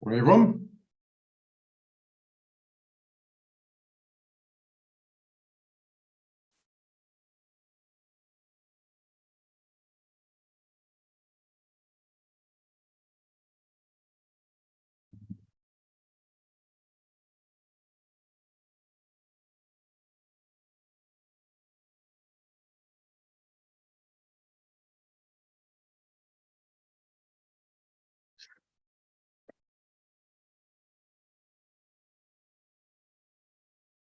Everyone.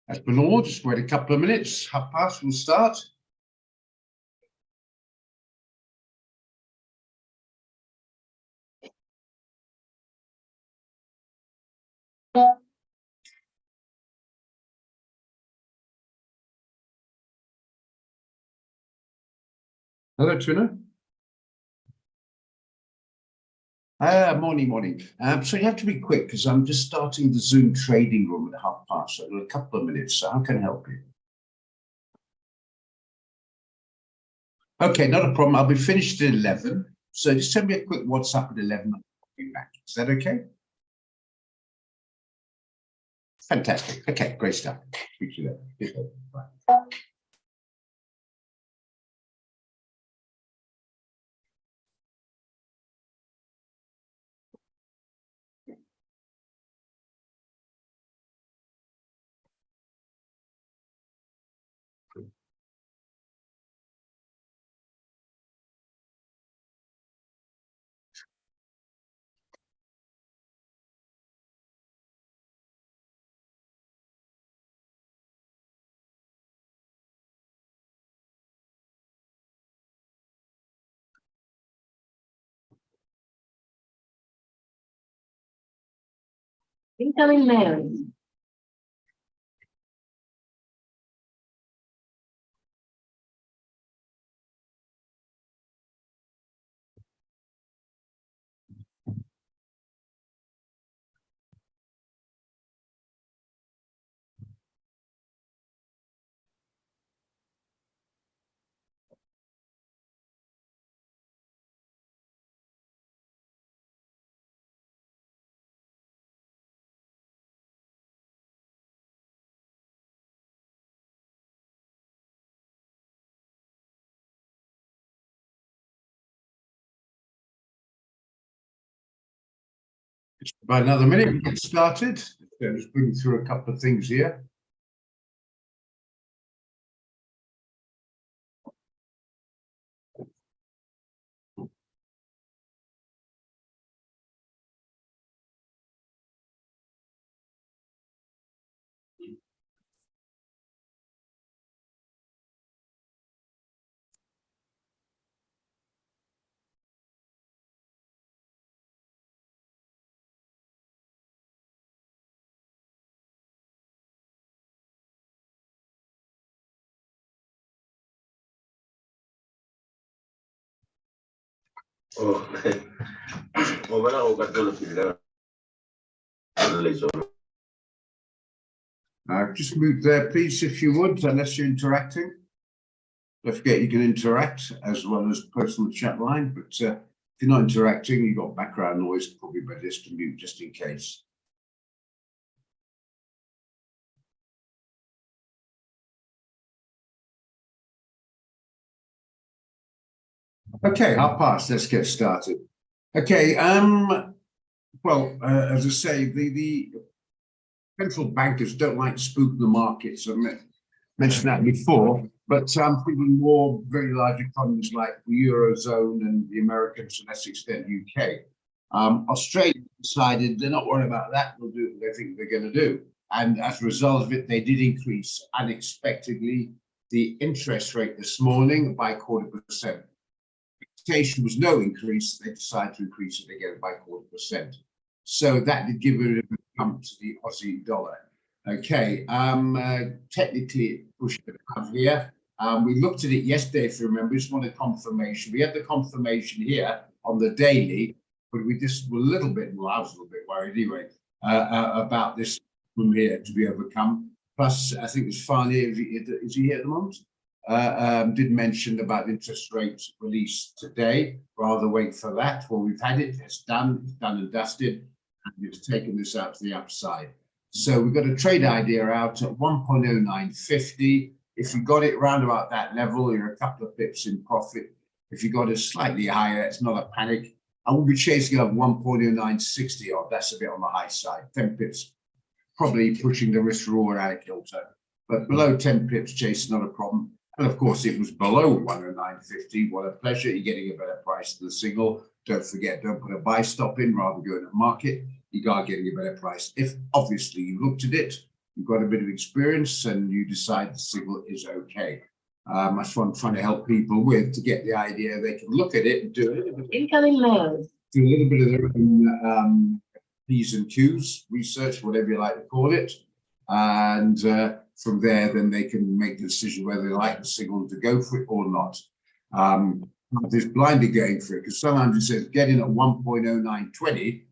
As per normal, just wait a couple of minutes. 1:30, we'll start. Hello, Tuna. Morning. So you have to be quick because I'm just starting the Zoom trading room at 1:30. So in a couple of minutes. So how can I help you? Okay, not a problem. I'll be finished at 11. So just send me a quick WhatsApp at 11. I'll be back. Is that okay? Fantastic. Okay, great stuff. Speak to you later. Bye. Incoming mail. Just about another minute, we get started. Just bring through a couple of things here. Just move there, please, if you would, unless you're interacting. Don't forget you can interact as well as personal chat line, but if you're not interacting, you've got background noise, probably better just to mute just in case. Okay, I'll pass. Let's get started. Okay. Well, as I say, the central bankers don't like to spook the markets. I mentioned that before, but I'm thinking more very large economies like the Eurozone and the Americans, to a less extent UK. Australia decided they're not worried about that. They'll do what they think they're going to do. And as a result of it, they did increase unexpectedly the interest rate this morning by 0.25%. Expectation was no increase. They decided to increase it again by 0.25%. So that did give it a bump to the Aussie dollar. Okay, technically it pushed it up here. We looked at it yesterday, if you remember, just wanted confirmation. We had the confirmation here on the daily, but we just were a little bit, well, I was a little bit worried anyway, about this from here to be overcome. Plus, I think it's Farney, is he here at the moment? Did mention about interest rates release today. Rather wait for that. Well, we've had it. It's done and dusted. and it's taken this out to the upside. So we've got a trade idea out at 1.0950. If you got it round about that level, you're a couple of pips in profit. If you got it slightly higher, it's not a panic. I will be chasing up 1.0960 odd. That's a bit on the high side. 10 pips, probably pushing the risk reward out of kilter. But below 10 pips, chase, not a problem. And of course, it was below 109.50. What a pleasure. You're getting a better price than the signal. Don't forget, don't put a buy stop in rather than going to market. You are getting a better price. If obviously you looked at it, you've got a bit of experience and you decide the signal is okay. That's what I'm trying to help people with, to get the idea they can look at it and do a little bit, Incoming mail. do a little bit of their own P's and Q's, research, whatever you like to call it. And from there, then they can make the decision whether they like the signal to go for it or not. There's blindly going for it, because sometimes it says get in at 1.0920.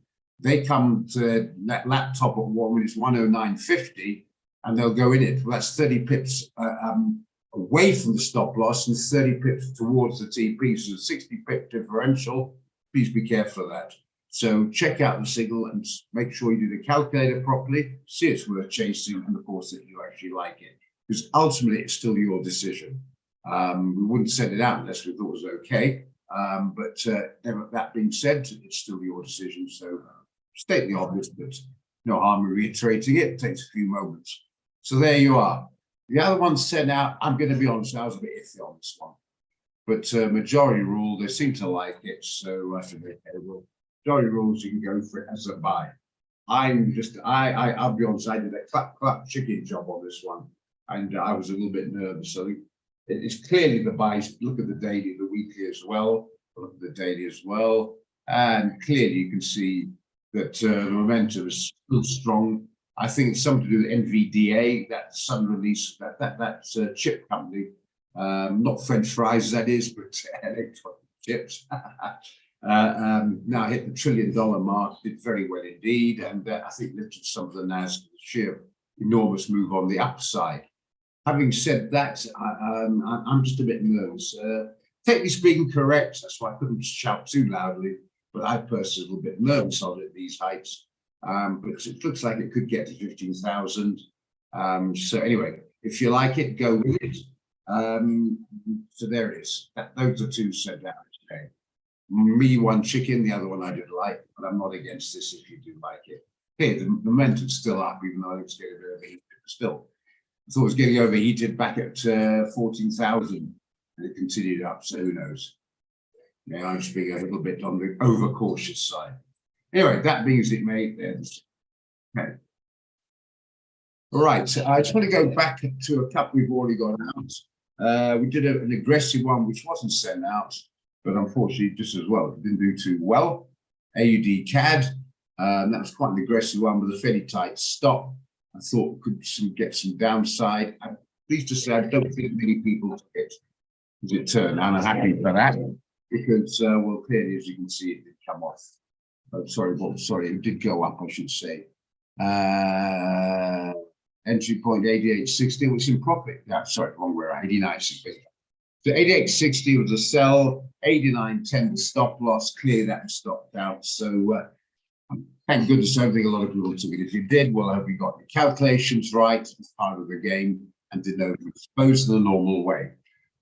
They come to that laptop at when it's 109.50 and they'll go in it. Well, that's 30 pips away from the stop loss and 30 pips towards the TP. So 60 pip differential. Please be careful of that. So check out the signal and make sure you do the calculator properly, see it's worth chasing, and of course that you actually like it. Because ultimately it's still your decision. We wouldn't send it out unless we thought it was okay. But that being said, it's still your decision. So state the obvious, but no harm in reiterating it. It takes a few moments. So there you are. The other one sent out, I'm going to be honest, I was a bit iffy on this one. But majority rule, they seem to like it. So I think majority rules, you can go for it as a buy. I'll be honest, I did a clap chicken job on this one. And I was a little bit nervous. So it's clearly the buys. Look at the daily, the weekly as well. Look at the daily as well. And clearly you can see that the momentum is still strong. I think it's something to do with NVDA, that sudden release, that's a chip company, not French fries, that is, but electronic chips. Now hit the $1 trillion mark, did very well indeed, and I think lifted some of the NASDAQ, sheer enormous move on the upside. Having said that, I'm just a bit nervous. Technically speaking, correct, that's why I couldn't shout too loudly, but I personally a little bit nervous on it at these heights. But it looks like it could get to 15,000. So anyway, if you like it, go with it. So there it is. Those are two sent out today. Me, one chicken, the other one I didn't like, but I'm not against this if you do like it. Here, the momentum's still up, even though it's getting a bit overheated. Still, I thought it was getting overheated back at 14,000, and it continued up. So who knows? Yeah, I'm just being a little bit on the overcautious side. Anyway, that being as it may, okay. All right, so I just want to go back to a couple we've already got out. We did an aggressive one, which wasn't sent out, but unfortunately, just as well, it didn't do too well. AUD CAD, that was quite an aggressive one with a fairly tight stop. I thought we could get some downside. I'm pleased to say I don't think many people took it as it turned, and I'm happy for that because, well, clearly, as you can see, it did come off. Oh, sorry, it did go up, I should say. Entry point 88.60 was in profit. Yeah, sorry, wrong way around, 89.60. So 88.60 was a sell, 89.10 the stop loss, clear that and stopped out. So thank goodness, I don't think a lot of people took it. If you did, well, I hope you got the calculations right, it's part of the game, and did know to dispose in the normal way.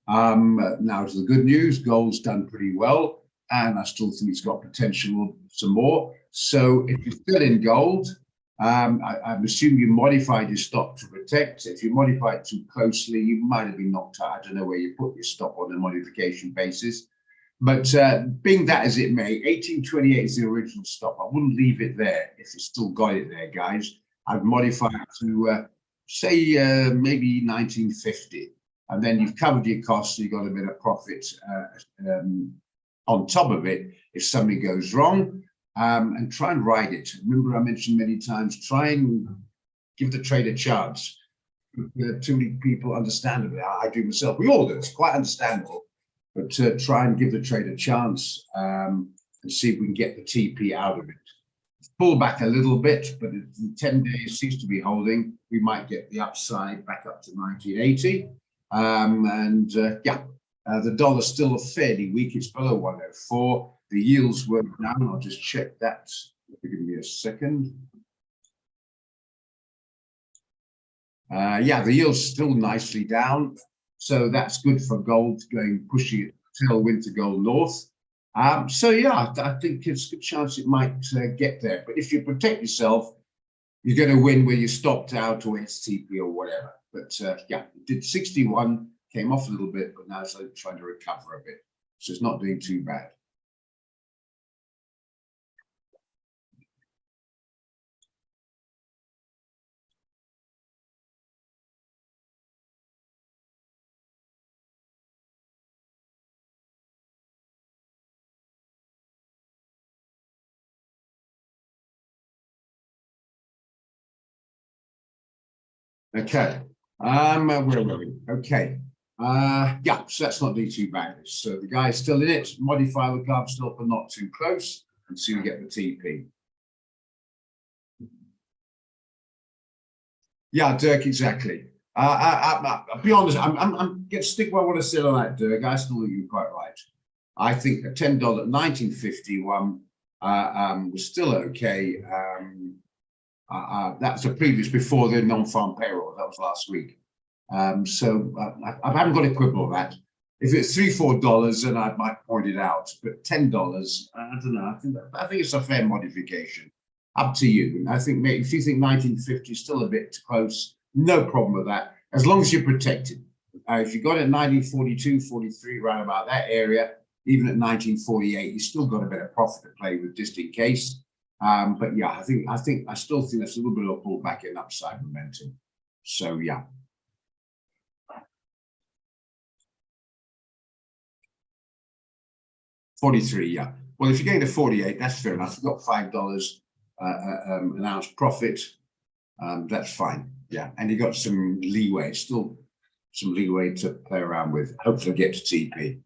Now to the good news, gold's done pretty well. And I still think it's got potential some more. So if you're still in gold, I'm assuming you modified your stop to protect. If you modify it too closely, you might have been knocked out. I don't know where you put your stop on a modification basis. But being that as it may, 1828 is the original stop. I wouldn't leave it there if you still got it there, guys. I'd modify it to, say, maybe 1950. And then you've covered your costs, you've got a bit of profit on top of it if something goes wrong, and try and ride it. Remember, I mentioned many times, try and give the trade a chance. Too many people, understandably, I do myself, we all do, it's quite understandable, but try and give the trade a chance and see if we can get the TP out of it. Pull back a little bit, but the 10 days seems to be holding. We might get the upside back up to 1980. The dollar's still fairly weak. It's below 104. The yields were down. I'll just check that Give me a second. Yeah, the yield's still nicely down, so that's good for gold going pushing it tailwind to go north. So yeah, I think it's a good chance it might get there. But if you protect yourself, you're going to win where you stopped out or STP or whatever. But yeah, it did 61, came off a little bit, but now it's trying to recover a bit. So it's not doing too bad. Okay. Where were we? Okay. Yeah, so that's not doing too bad. So the guy's still in it. Modify the carb stop and not too close, and soon get the TP. Yeah, Dirk, exactly. I'll be honest. I'm get stick where I want to sit on that, Dirk. I still think you're quite right. I think a $10 1951 was still okay. That was the previous before the non-farm payroll. That was last week. So I haven't got a quibble with that. If it's $3-4, then I might point it out. But $10, I don't know. I think it's a fair modification. Up to you. I think maybe if you think 1950 is still a bit close, no problem with that. As long as you're protected. If you got it 1942, 43, around about that area, even at 1948, you still got a bit of profit to play with just in case. But yeah, I still think there's a little bit of a pullback in upside momentum. So yeah. $43, yeah. Well, if you're getting to 48, that's fair enough. You've got $5 an ounce profit. That's fine. Yeah, and you got some leeway, still some leeway to play around with. Hopefully, get to TP.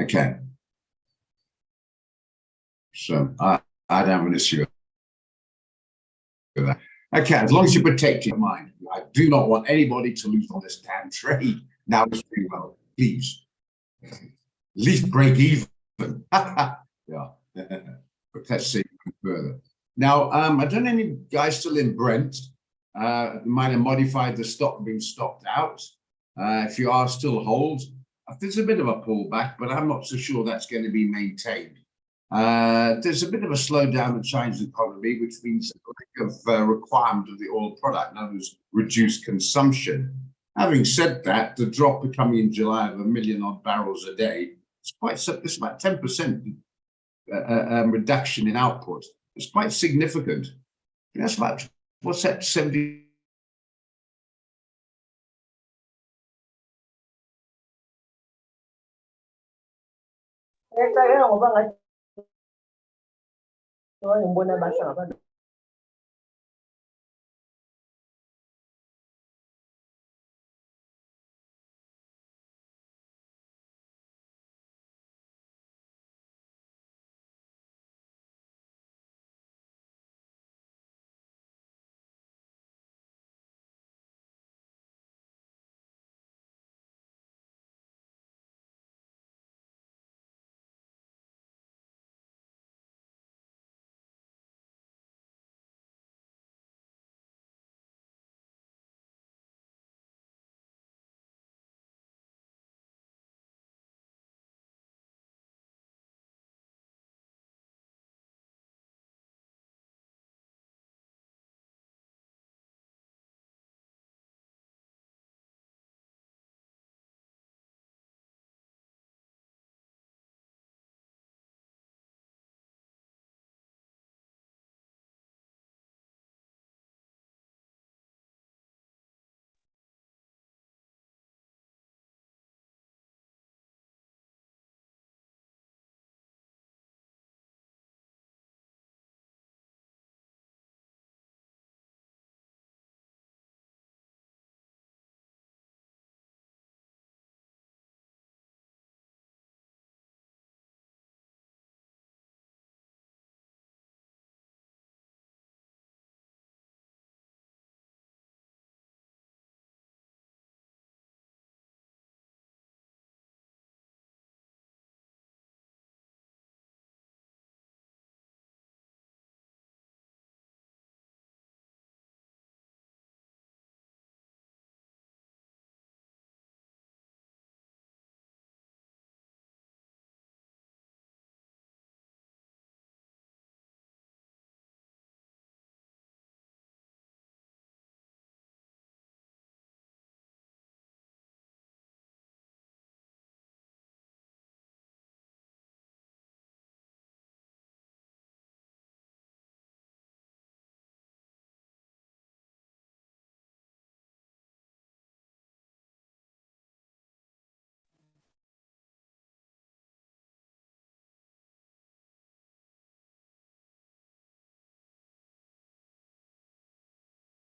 Okay. So I don't have an issue with that. Okay, as long as you protect your mind. I do not want anybody to lose on this damn trade. Now it's pretty well, please. At least break even. Yeah. But let's see further. Now, I don't know any guys still in Brent. Might have modified the stock being stopped out. If you are still hold, there's a bit of a pullback, but I'm not so sure that's going to be maintained. There's a bit of a slowdown in China's economy, which means a lack of requirement of the oil product. Now there's reduced consumption. Having said that, the drop coming in July of 1 million odd barrels a day, it's about 10% reduction in output. It's quite significant. That's about, what's that, 70?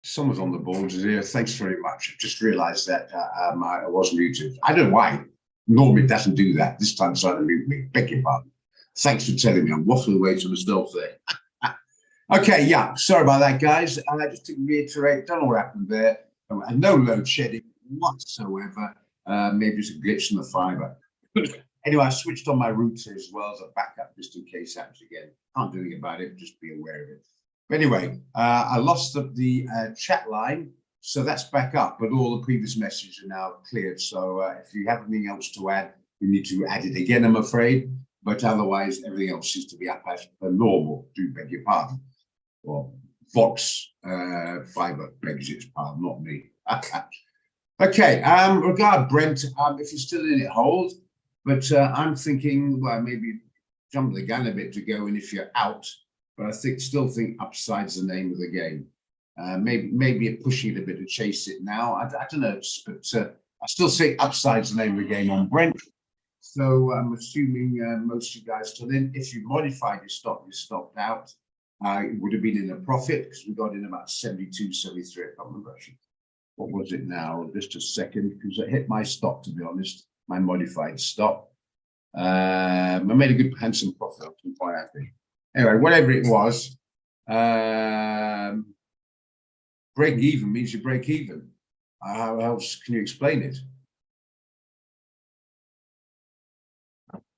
Someone's on the board here. Thanks very much. I just realised that I was muted. I don't know why. Normally it doesn't do that. This time it's trying to mute me. Beg your pardon. Thanks for telling me. I'm waffling away to myself there. Okay, yeah. Sorry about that, guys. And I just to reiterate, don't know what happened there. And no load shedding whatsoever. Maybe it's a glitch in the fibre. Anyway, I switched on my router as well as a backup just in case it happens again. Can't do anything about it. Just be aware of it. But anyway, I lost the chat line, so that's back up. But all the previous messages are now cleared. So if you have anything else to add, you need to add it again, I'm afraid. But otherwise, everything else seems to be up as per normal. Do beg your pardon. Well, Vox Fiber begs its pardon, not me. Okay, regard Brent, if you're still in it, hold. But I'm thinking, well, maybe jump the gun a bit to go in if you're out. But I still think upside's the name of the game. Maybe it pushing it a bit to chase it now. I don't know, but I still say upside's the name of the game on Brent. So I'm assuming most of you guys still in. If you modified your stop, you stopped out. It would have been in a profit because we got in about 72, 73. I can't remember actually. What was it now? Just a second, because I hit my stop, to be honest, my modified stop. I made a good handsome profit. I'm quite happy. Anyway, whatever it was, break even means you break even. How else can you explain it?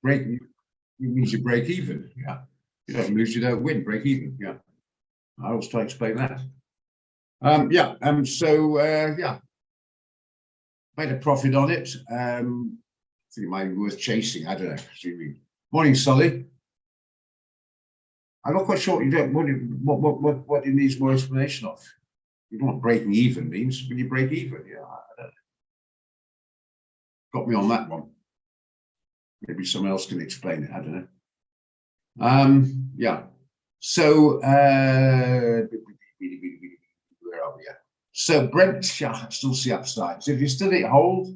Break means you break even. Yeah. You don't lose, you don't win. Break even. Yeah. I always try to explain that. Yeah. Yeah, made a profit on it. I think it might be worth chasing. I don't know. Morning, Solly. I'm not quite sure what it needs more explanation of. You know what breaking even means when you break even. Yeah, I don't know. Got me on that one. Maybe someone else can explain it. I don't know. Yeah. So where are we at? So Brent, yeah, I still see upside. So if you're still at hold,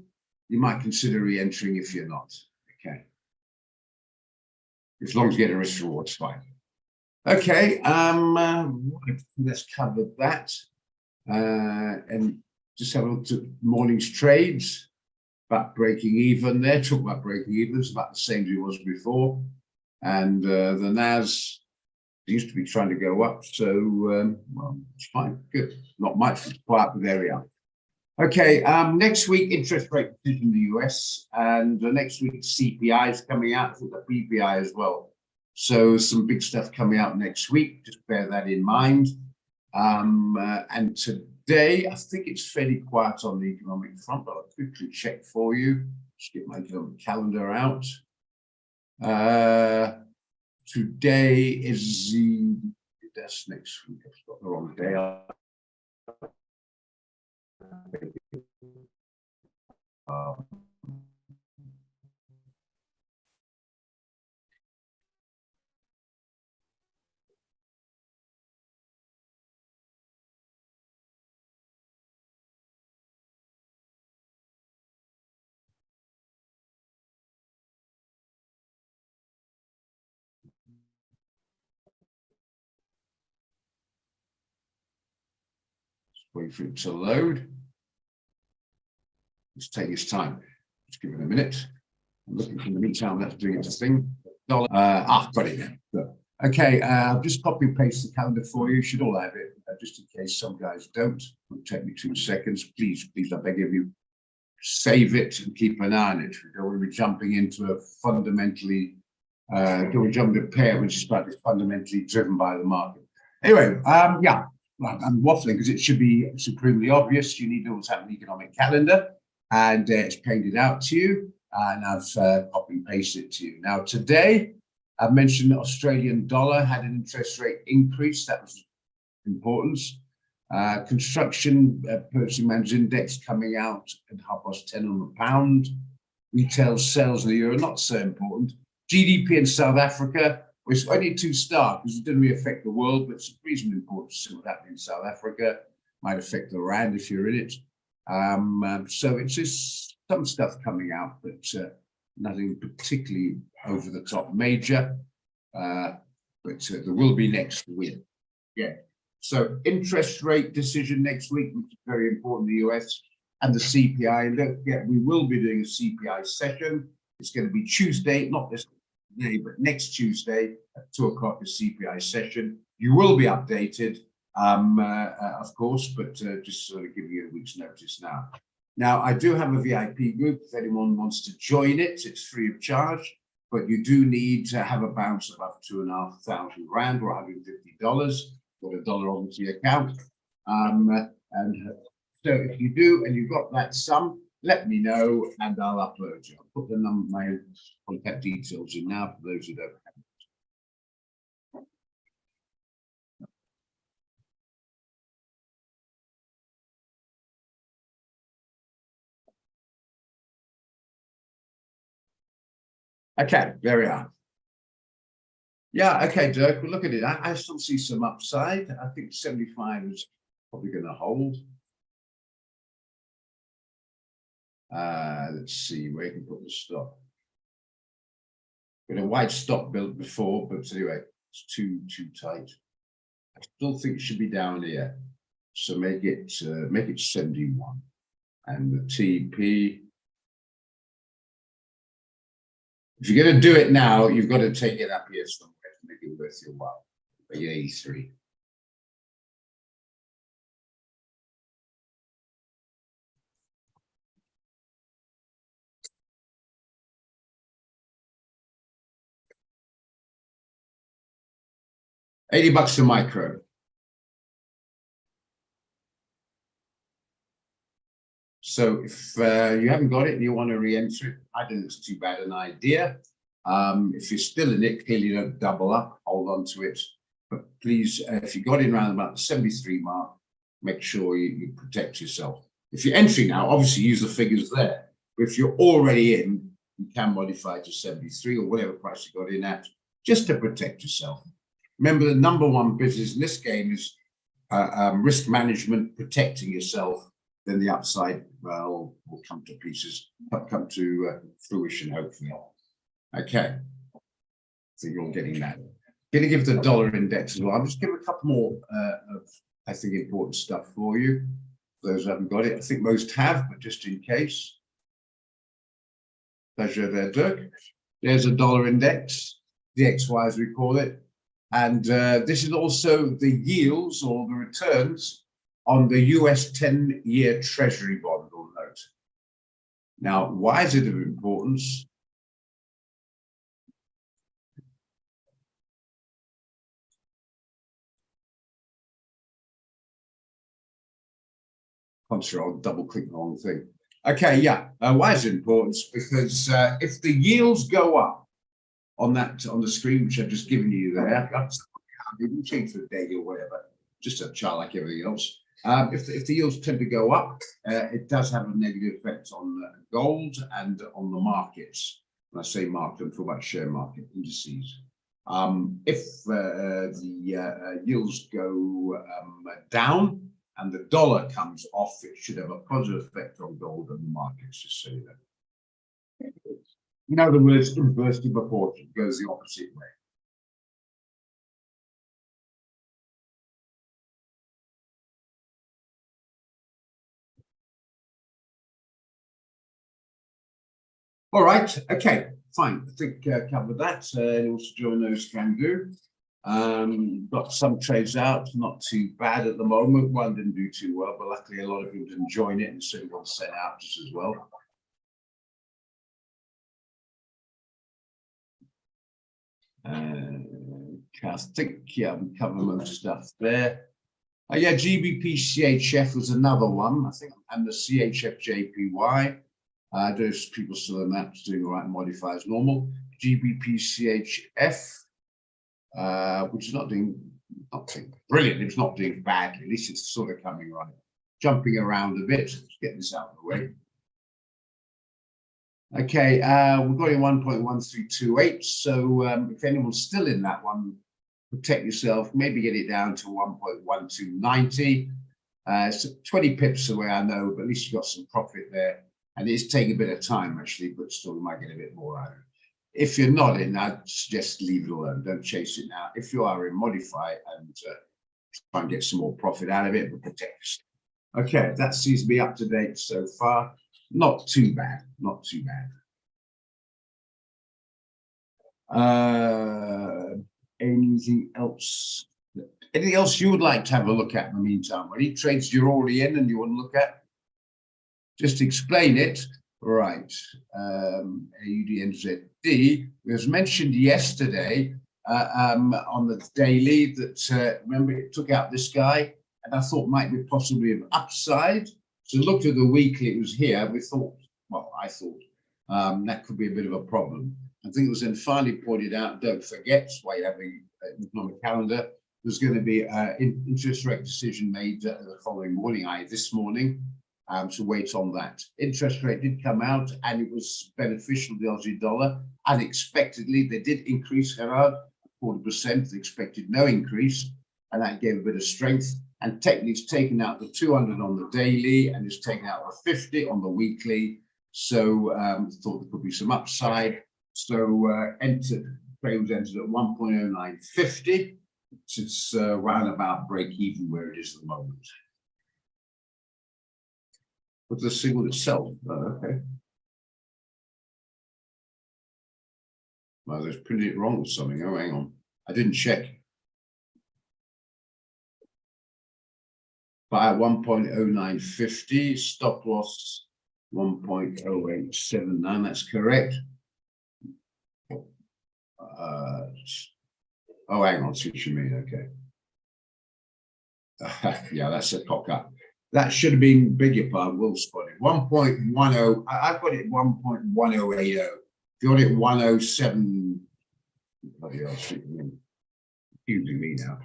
you might consider re-entering if you're not. Okay. As long as you get a risk reward, it's fine. Okay, let's cover that. And just have a look at morning's trades. About breaking even there. Talk about breaking even. It's about the same as it was before. And the NAS used to be trying to go up. So, well, it's fine. Good. Not much. It's quiet, but there we are. Okay, next week, interest rate decision in the US. And next week, CPI is coming out. I think the PPI as well. So some big stuff coming out next week. Just bear that in mind. And today, I think it's fairly quiet on the economic front, but I'll quickly check for you. Just get my economic calendar out. Today is that's next week. I've got the wrong day. Wait for it to load. Let's take its time. Just give it a minute. I'm looking in the meantime, that's doing its thing. Got it now. Okay, I'll just copy and paste the calendar for you. You should all have it, just in case some guys don't. It'll take me 2 seconds. Please, I beg of you, save it and keep an eye on it. We don't want to be jumping into a fundamentally, don't want to jump into a pair which is fundamentally driven by the market. Anyway, yeah. I'm waffling because it should be supremely obvious. You need to always have an economic calendar, and it's painted out to you, and I've copy and pasted it to you. Now, today, I've mentioned the Australian dollar had an interest rate increase. That was important. Construction Purchasing Managers Index coming out at 10:30 on the pound. Retail sales in the euro, not so important. GDP in South Africa. It's only 2 stars because it didn't really affect the world, but it's reasonably important to see what happened in South Africa. Might affect the rand if you're in it. So it's just some stuff coming out, but nothing particularly over the top major. But there will be next week. Yeah. So interest rate decision next week, which is very important in the US, and the CPI. And don't forget, we will be doing a CPI session. It's going to be Tuesday, not this day, but next Tuesday at 2 o'clock, the CPI session. You will be updated, of course, but just sort of giving you a week's notice now. Now, I do have a VIP group. If anyone wants to join it, it's free of charge, but you do need to have a balance of up to $2,500 or $150. Got $1 onto your account. So if you do and you've got that sum, let me know and I'll upload you. I'll put the number, my contact details in now for those who don't have it. Okay, there we are. Yeah, okay, Dirk, well, look at it. I still see some upside. I think 75 is probably going to hold. Let's see where you can put the stop. Got a wide stop built before, but anyway, it's too tight. I still think it should be down here. So make it 71. And the TP. If you're going to do it now, you've got to take it up here somewhere to make it worth your while. 83. $80 a micro. So if you haven't got it and you want to re-enter it, I don't think it's too bad an idea. If you're still in it, clearly don't double up, hold on to it. But please, if you got in around about the 73 mark, make sure you protect yourself. If you're entering now, obviously use the figures there. But if you're already in, you can modify to 73 or whatever price you got in at, just to protect yourself. Remember, the number one business in this game is risk management, protecting yourself. Then the upside will come to pieces, come to fruition, hopefully. Okay, so you're all getting that. Going to give the dollar index as well. I'm just giving a couple more of, I think, important stuff for you. Those who haven't got it, I think most have, but just in case. Pleasure there, Dirk. There's a dollar index, DXY as we call it. And this is also the yields or the returns on the US 10-year Treasury bond or note. Now, why is it of importance? I'm sure I'll double click the wrong thing. Okay, yeah. Why is it important? Because if the yields go up on the screen, which I've just given you there, you can change the day or whatever, just a chart like everything else. If the yields tend to go up, it does have a negative effect on gold and on the markets. When I say market, I'm talking about share market indices. If the yields go down and the dollar comes off, it should have a positive effect on gold and the markets, just so you know. In other words, inversely proportional, goes the opposite way. All right, okay, fine. I think covered that. And also join those can do. Got some trades out, not too bad at the moment. One didn't do too well, but luckily a lot of people didn't join it and so we got sent out just as well. I think, yeah, we covered most stuff there. Yeah, GBP CHF was another one, I think, and the CHF JPY. Those people still in that doing all right, modify as normal. GBP CHF, which is not doing brilliant, it's not doing badly, at least it's sort of coming right. Jumping around a bit, let's get this out of the way. Okay, we've got in 1.1328, so if anyone's still in that one, protect yourself, maybe get it down to 1.1290. It's 20 pips away, I know, but at least you've got some profit there. And it's taking a bit of time, actually, but still you might get a bit more out of it. If you're not in, I'd suggest leave it alone. Don't chase it now. If you are in, modify and try and get some more profit out of it, but protect us. Okay, that seems to be up to date so far. Not too bad, not too bad. Anything else? Anything else you would like to have a look at in the meantime? Any trades you're already in and you want to look at? Just explain it. Right. AUD-NZD was mentioned yesterday on the daily that remember it took out this guy, and I thought might be possibly an upside. So looked at the weekly, it was here. We thought, well, I thought that could be a bit of a problem. I think it was then finally pointed out, don't forget, why you have the economic calendar, there's going to be an interest rate decision made the following morning, this morning. So wait on that. Interest rate did come out and it was beneficial to the Aussie dollar. Unexpectedly, they did increase Gerard 40%. They expected no increase, and that gave a bit of strength. And technically, it's taken out the 200 on the daily and it's taken out the 50 on the weekly. So thought there could be some upside. So trade was entered at 1.0950. It's round about break even where it is at the moment. But the signal itself, okay. Well, there's printed it wrong or something. Oh, hang on. I didn't check. Buy at 1.0950, stop loss 1.0879. That's correct. Oh, hang on, see what you mean. Okay. Yeah, that's a cock up. That should have been bigger, but we'll spot it. 1.10. I've got it 1.1080. If you got it 107, bloody hell, confusing me now.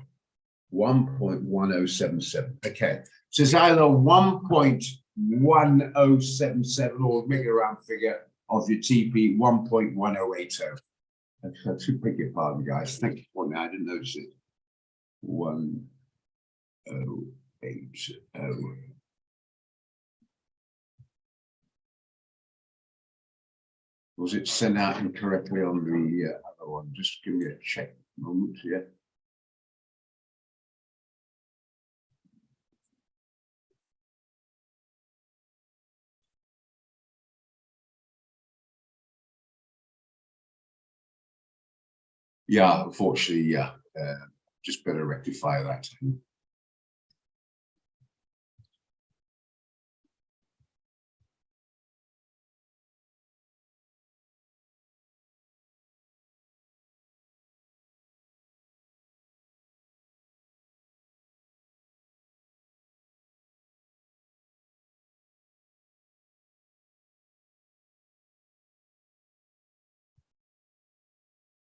1.1077. Okay, so it's either 1.1077 or make a round figure of your TP 1.1080. That's a beg your pardon, guys. Thank you for now. I didn't notice it. 1080. Was it sent out incorrectly on the other one? Just give me a check moment here. Yeah, unfortunately, yeah. Just better rectify that.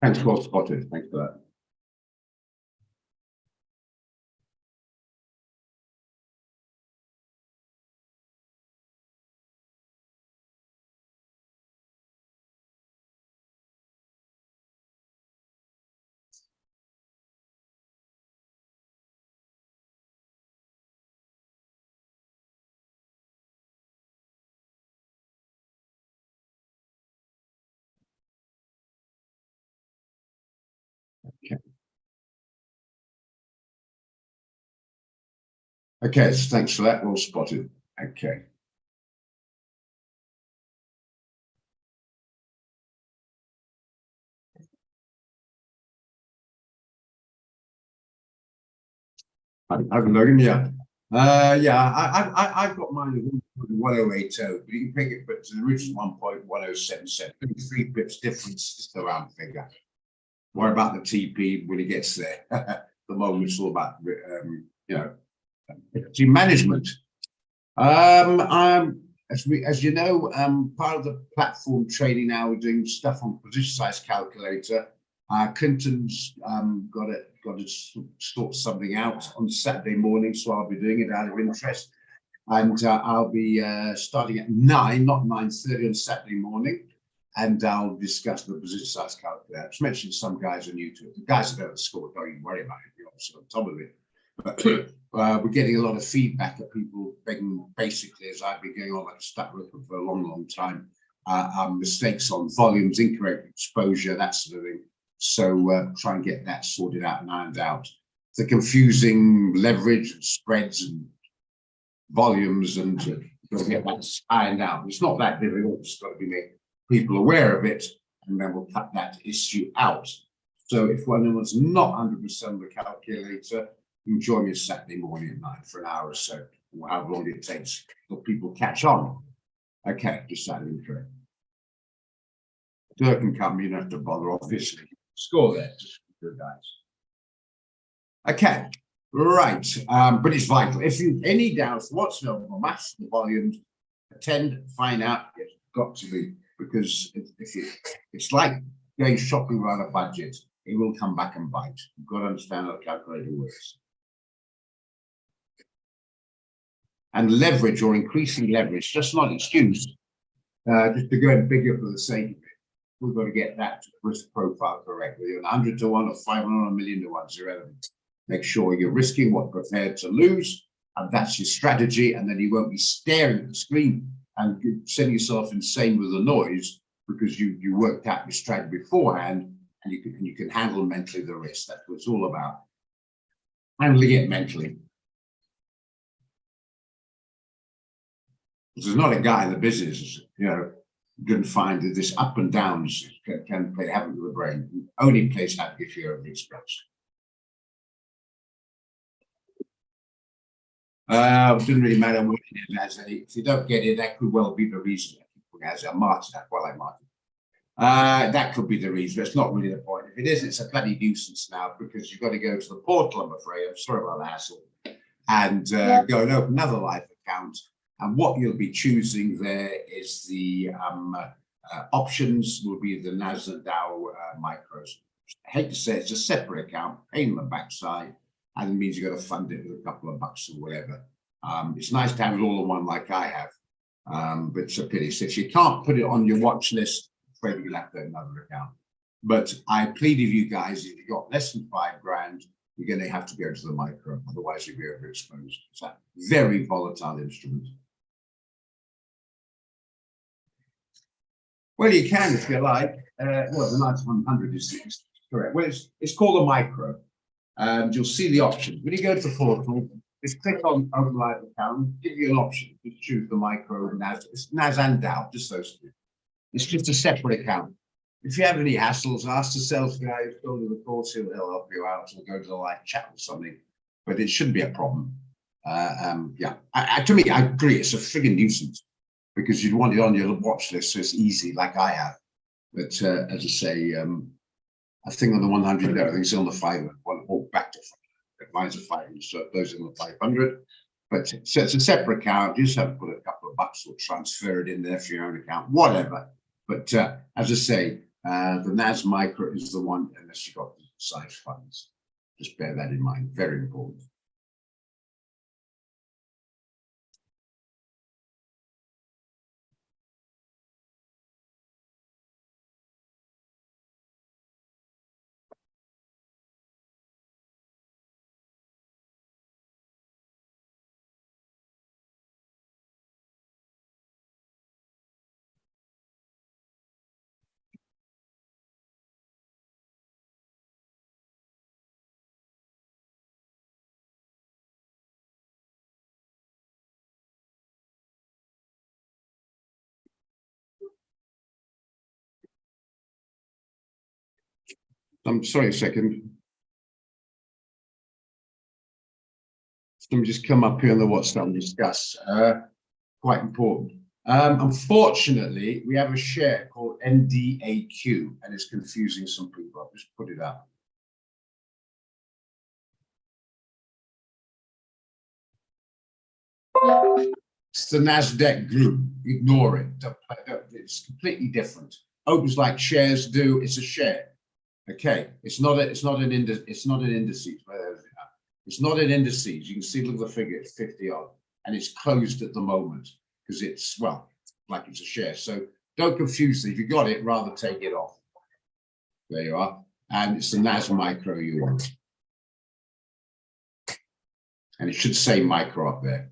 Thanks, well spotted. Thanks for that. Okay. Okay, so thanks for that. Well spotted. Okay. I've Logan, yeah. Yeah, I've got mine at 1.1080, but you can pick it, but to the original 1.1077. 3 pips difference, just a round figure. What about the TP when it gets there? The moment it's all about, you know, team management. As you know, part of the platform trading now, we're doing stuff on position size calculator. Clinton's got to sort something out on Saturday morning, so I'll be doing it out of interest. And I'll be starting at 9, not 9:30 on Saturday morning. And I'll discuss the position size calculator. I just mentioned some guys are new to it. The guys that don't score, don't even worry about it. You're obviously on top of it. But we're getting a lot of feedback of people begging, basically, as I've been going on like a stack ripper for a long, long time, mistakes on volumes, incorrect exposure, that sort of thing. So try and get that sorted out and ironed out. the confusing leverage and spreads and volumes and got to get that ironed out. It's not that difficult. It's got to be made people aware of it, and then we'll cut that issue out. So if anyone's not 100% on the calculator, you can join me Saturday morning at 9 for an hour or so, or however long it takes for people catch on. Okay, just out of interest. Dirk can come, you don't have to bother, obviously. Score there, just good guys. Okay, right, but it's vital. If you any doubts whatsoever, maths, the volumes, attend, find out. It's got to be, because it's like going shopping around a budget. It will come back and bite. You've got to understand how the calculator works. And leverage or increasing leverage, just not an excuse, just to go in bigger for the sake of it. We've got to get that risk profile correct. Whether you're 100 to 1 or 500 or 1,000,000 to 1 is irrelevant. Make sure you're risking what you're prepared to lose, and that's your strategy. And then you won't be staring at the screen and setting yourself insane with the noise, because you worked out your strategy beforehand, and you can handle mentally the risk. That's what it's all about. Handling it mentally. There's not a guy in the business, going to find that this up and downs can play havoc with the brain. It only plays havoc if you're overexpressed. It doesn't really matter what it is, as if you don't get it, that could well be the reason. As a Martin, well, I Martin. That could be the reason. It's not really the point. If it is, it's a bloody nuisance now, because you've got to go to the portal, I'm afraid. I'm sorry about the hassle. And go and open another live account. And what you'll be choosing there is the options will be the NASDAQ micros. I hate to say it's a separate account, pain in the backside, and it means you've got to fund it with a couple of bucks or whatever. It's nice to have it all in one like I have, but it's a pity. So if you can't put it on your watch list, I'm afraid you'll have to have another account. But I plead with you guys, if you've got less than 5 grand, you're going to have to go to the micro, otherwise you'll be overexposed. It's a very volatile instrument. Well, you can if you like. Well, the 9100 is correct. Well, it's called a micro. You'll see the option. When you go to the portal, just click on Open Live Account, give you an option. Just choose the micro NAS. It's NAS and DAO, just those two. It's just a separate account. If you have any hassles, ask the sales guy, go to the course, he'll help you out, or go to the live chat or something. But it shouldn't be a problem. Yeah, to me, I agree. It's a frigging nuisance, because you'd want it on your watch list, so it's easy, like I have. But as I say, I think on the 100, everything's on the 500, or back to 500. Mine's a 500, so those are on the 500. But so it's a separate account. You just have to put a couple of bucks or transfer it in there for your own account, whatever. But as I say, the NAS micro is the one, unless you've got size funds. Just bear that in mind, very important. I'm sorry a second. Let me just come up here on the WhatsApp and discuss. Quite important. Unfortunately, we have a share called NDAQ, and it's confusing some people. I'll just put it up. It's the NASDAQ group. Ignore it. It's completely different. Opens like shares do. It's a share. Okay. It's not an indices. It's not an indices. You can see, look at the figure. It's 50 odd, and it's closed at the moment because it's, well, like it's a share. So don't confuse it. If you got it, rather take it off. There you are. And it's the NAS micro you want. And it should say micro up there.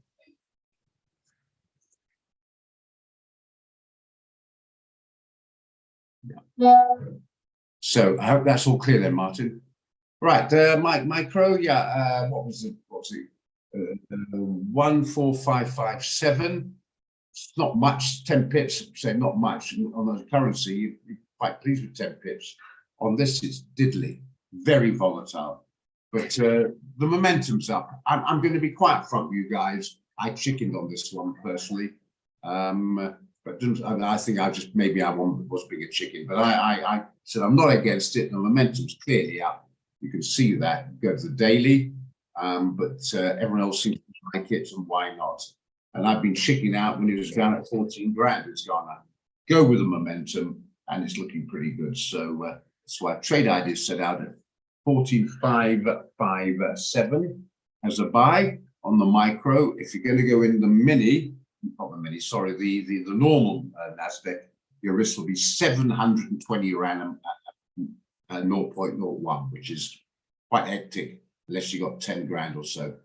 Yeah. So I hope that's all clear then, Martin. Right, micro, yeah. What was it? 14557. It's not much. 10 pips, say not much on the currency. You're quite pleased with 10 pips. On this, it's diddly, very volatile. But the momentum's up. I'm going to be quite upfront with you guys. I chickened on this one personally. But I think I just maybe I was being a chicken, but I said I'm not against it. The momentum's clearly up. You can see that. Go to the daily, but everyone else seems to like it, and why not? And I've been chicking out when it was down at 14 grand. It's gone up. Go with the momentum, and it's looking pretty good. So that's why trade ideas set out at 14,557 as a buy on the micro. If you're going to go in the mini, not the mini, sorry, the normal Nasdaq, your risk will be 720 rand at 0.01, which is quite hectic unless you got 10 grand or so.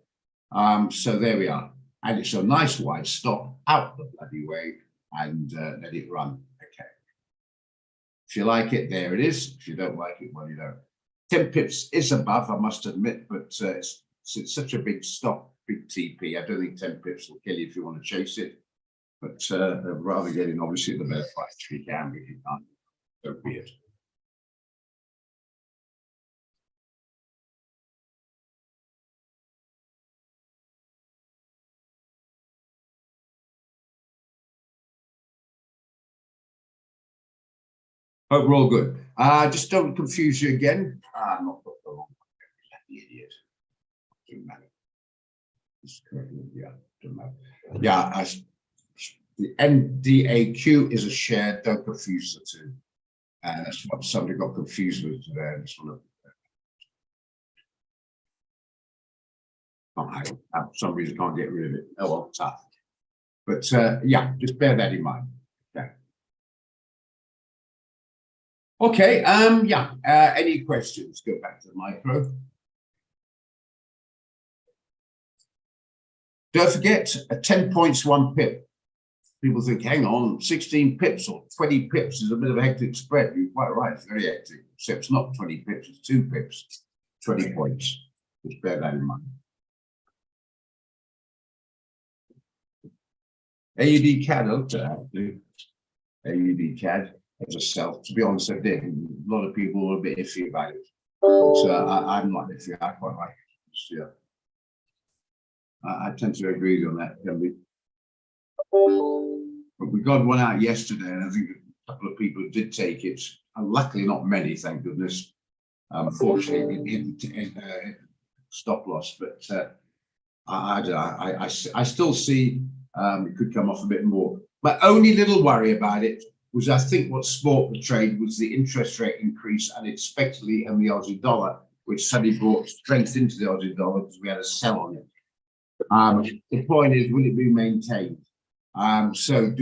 So there we are, and it's a nice wide stop out the bloody way and let it run. Okay, if you like it, there it is. If you don't like it, well, you don't. 10 pips is above, I must admit, but it's such a big stop, big TP. I don't think 10 pips will kill you if you want to chase it, but rather get in, obviously, the better price if you can, if you can't, so be it. Hope we're all good. Just don't confuse you again. Not the wrong one. Idiot. Doesn't matter. Yeah, doesn't matter. Yeah, the NDAQ is a share. Don't confuse the two. And that's what somebody got confused with today. I just want to, for some reason, can't get rid of it. Oh, well, tough. But yeah, just bear that in mind. Okay. Okay. Yeah. Any questions? Go back to the micro. Don't forget, 10 points, 1 pip. People think, hang on, 16 pips or 20 pips is a bit of a hectic spread. You're quite right, it's very hectic, except it's not 20 pips, it's 2 pips, 20 points. Just bear that in mind. AUD CAD, AUD CAD as a sell. To be honest, I did. A lot of people were a bit iffy about it. But I'm not iffy, I quite like it. Just, yeah. I tend to agree on that, can we? But we got one out yesterday, and I think a couple of people did take it. And luckily, not many, thank goodness. Unfortunately, it didn't stop loss, but I still see it could come off a bit more. My only little worry about it was I think what sport the trade was the interest rate increase unexpectedly in the Aussie dollar, which suddenly brought strength into the Aussie dollar because we had a sell on it. The point is, will it be maintained? So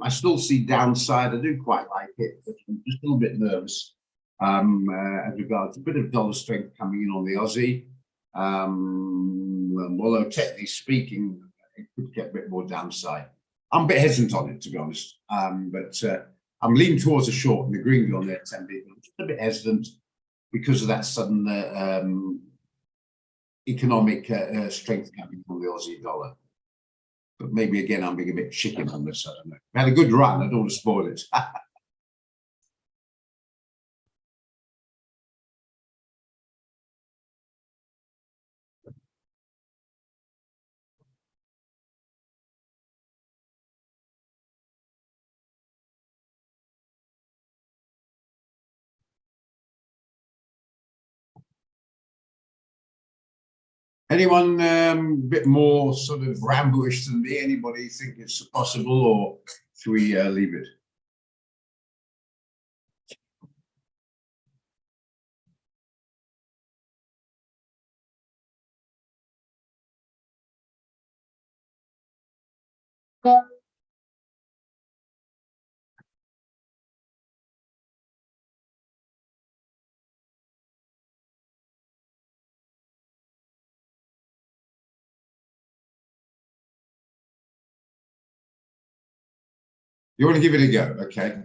I still see downside. I do quite like it, but I'm just a little bit nervous as regards a bit of dollar strength coming in on the Aussie. Although technically speaking, it could get a bit more downside. I'm a bit hesitant on it, to be honest. But I'm leaning towards a short and agreeing on there 10 people. I'm just a bit hesitant because of that sudden economic strength coming from the Aussie dollar. But maybe again, I'm being a bit chicken on this. I don't know. We had a good run. I don't want to spoil it. Anyone a bit more sort of rambuish than me? Anybody think it's possible, or should we leave it? You want to give it a go? Okay.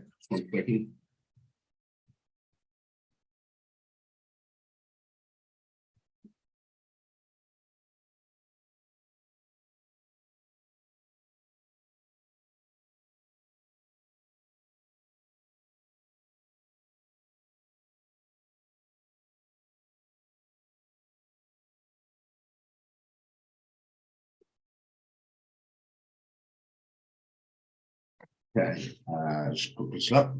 Okay, let's put this up.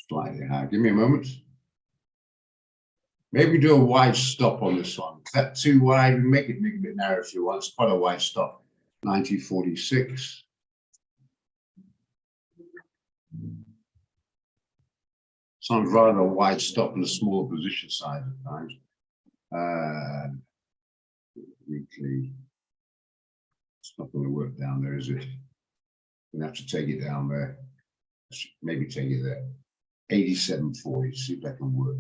Slightly higher. Give me a moment. Maybe do a wide stop on this one. Is that too wide? Make it a bit narrow if you want. It's quite a wide stop. 1946. Sounds rather a wide stop on the smaller position side at times. Weekly. It's not going to work down there, is it? We're going to have to take it down there. Maybe take it there. 87.40. See if that can work.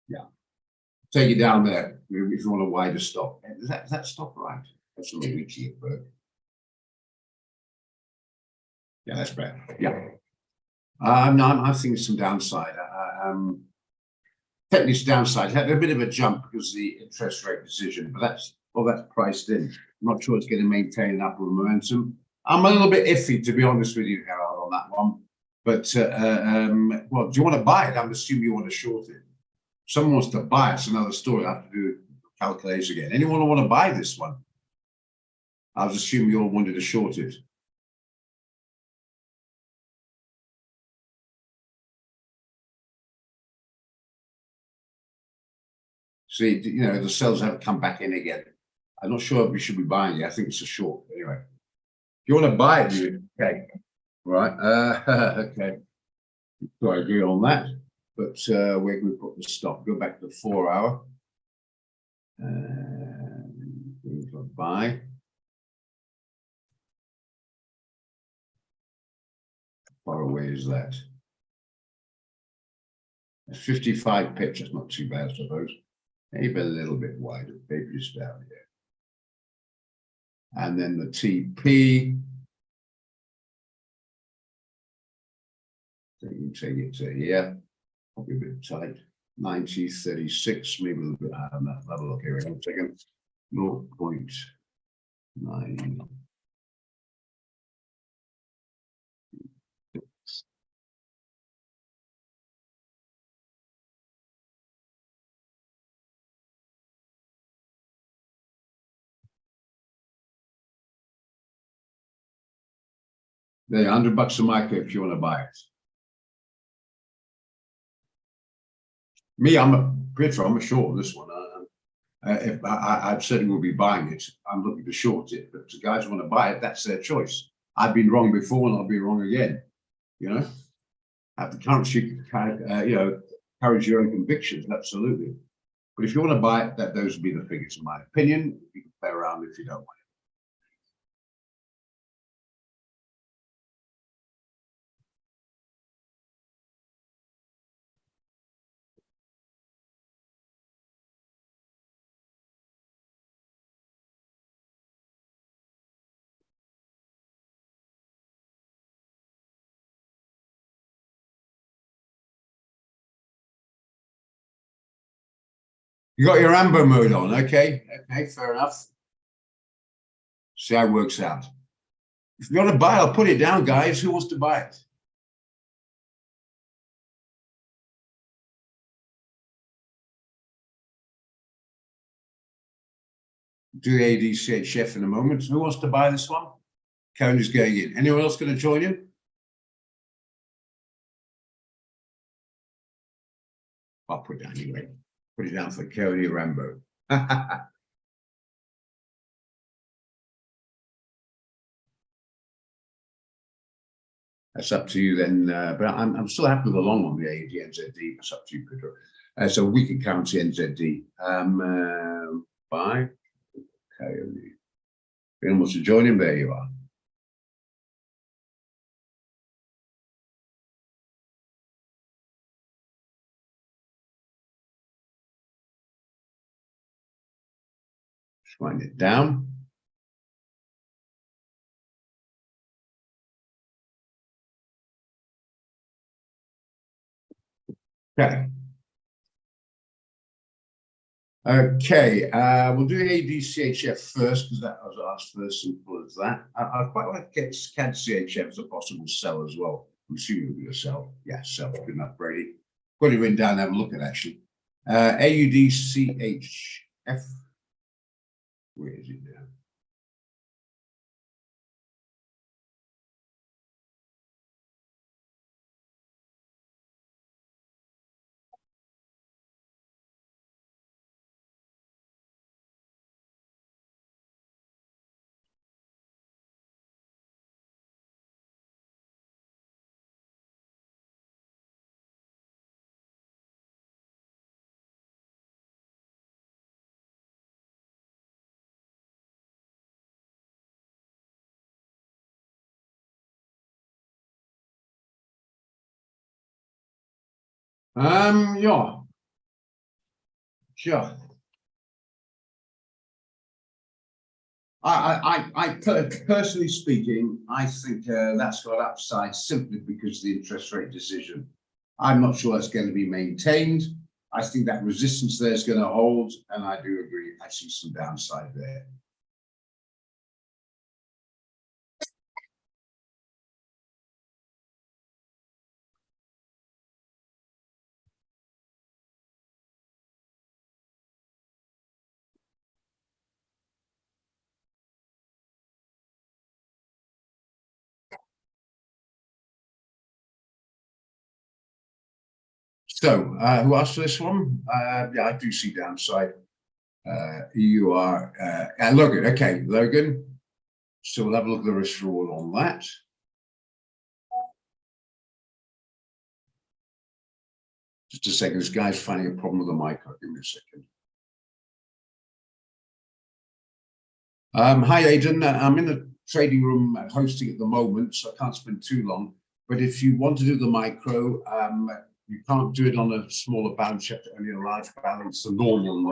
Yeah. Take it down there if you want a wider stop. Is that stop right? That's a weekly at work. Yeah, that's better. Yeah. No, I think it's some downside. Technically, it's downside. Had a bit of a jump because of the interest rate decision, but that's priced in. I'm not sure it's going to maintain an upward momentum. I'm a little bit iffy, to be honest with you, Harold, on that one. But well, do you want to buy it? I'm assuming you want to short it. If someone wants to buy it, it's another story. I have to do calculation again. Anyone want to buy this one? I was assuming you all wanted to short it. See, you know, the sales haven't come back in again. I'm not sure if we should be buying it. I think it's a short anyway. If you want to buy it, dude, okay. Right. Okay. So I agree on that. But where can we put the stop? Go back to the 4 hour. Buy. How far away is that? 55 pips. That's not too bad, I suppose. Maybe a little bit wider. Maybe just down here. And then the TP. So you take it to here. Probably a bit tight. 90.36, maybe a little bit higher than that. Have a look here in a second. 0.9. There, $100 a micro if you want to buy it. Me, I'm a short on this one. If I certainly will be buying it. I'm looking to short it, but the guys who want to buy it, that's their choice. I've been wrong before, and I'll be wrong again. You know, have the currency, you know, courage your own convictions, absolutely. But if you want to buy it, those would be the figures, in my opinion. You can play around if you don't want. You got your amber mode on, okay? Okay, fair enough. See how it works out. If you want to buy it, I'll put it down, guys. Who wants to buy it? Do the ADCH chef in a moment. Who wants to buy this one? Karen is going in. Anyone else going to join in? I'll put it down anyway. Put it down for Cody Rambo. That's up to you then. But I'm still happy with the long one, the AED NZD. That's up to you, Pedro. So we can count the NZD. Buy. Coyote. Anyone wants to join him? There you are. Just write it down. Okay. Okay, we'll do ADCHF first because that was asked first. Simple as that. I'd quite like to get CAD CHF as a possible sell as well. I'm assuming you'll be a sell. Yeah, sell. Good enough, Brady. Got it written down. Have a look at actually. AUDCHF. Where is it now? Yeah, sure. Personally speaking, I think that's got upside simply because of the interest rate decision. I'm not sure that's going to be maintained. I think that resistance there is going to hold, and I do agree. I see some downside there. So, who asked for this one? Yeah, I do see downside. You are Logan. Okay, Logan. So we'll have a look at the risk reward on that. Just a second. This guy's finding a problem with the micro. Give me a second. Hi, Aidan. I'm in the trading room hosting at the moment, so I can't spend too long. But if you want to do the micro, you can't do it on a smaller balance. You have to only a large balance, the normal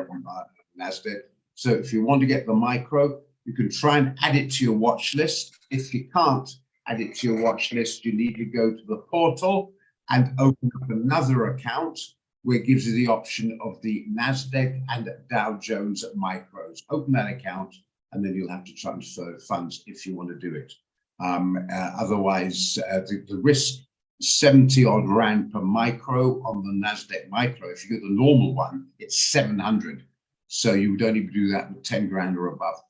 NASDAQ. So if you want to get the micro, you can try and add it to your watch list. If you can't add it to your watch list, you need to go to the portal and open up another account where it gives you the option of the NASDAQ and Dow Jones micros. Open that account, and then you'll have to transfer funds if you want to do it. Otherwise, the risk 70 odd rand per micro on the NASDAQ micro. If you get the normal one, it's 700. So you would only do that with 10 grand or above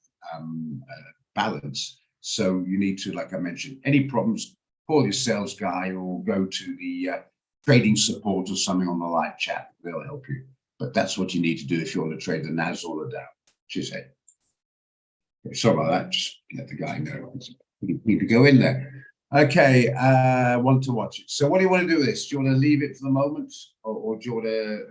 balance. So you need to, like I mentioned, any problems, call your sales guy or go to the trading support or something on the live chat. They'll help you. But that's what you need to do if you want to trade the NAS or the Dow. Cheers, Ed. Sorry about that. Just let the guy know. You need to go in there. Okay, want to watch it. So what do you want to do with this? Do you want to leave it for the moment, or do you want to?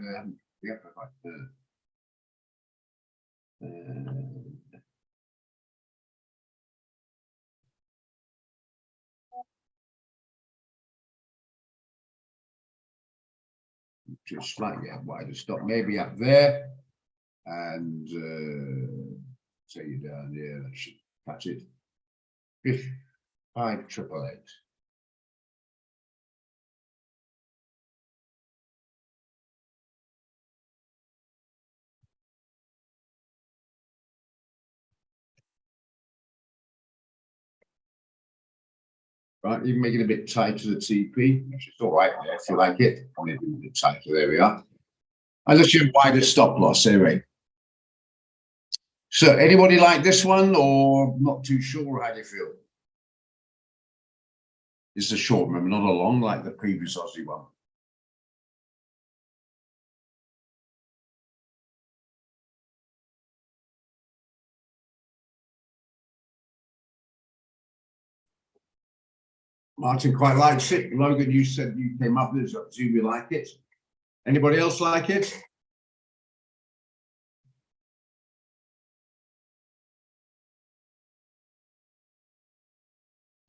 Just slightly up wider stop, maybe up there, and take you down here. That should catch it. 5888. Right, you can make it a bit tight to the TP, which is all right there if you like it. Maybe a bit tighter. There we are. Unless you have wider stop loss, anyway. So, anybody like this one, or not too sure? How do you feel? It's a short, remember, not a long like the previous Aussie one. Martin quite likes it. Logan, you said you came up with it, so I presume you like it. Anybody else like it?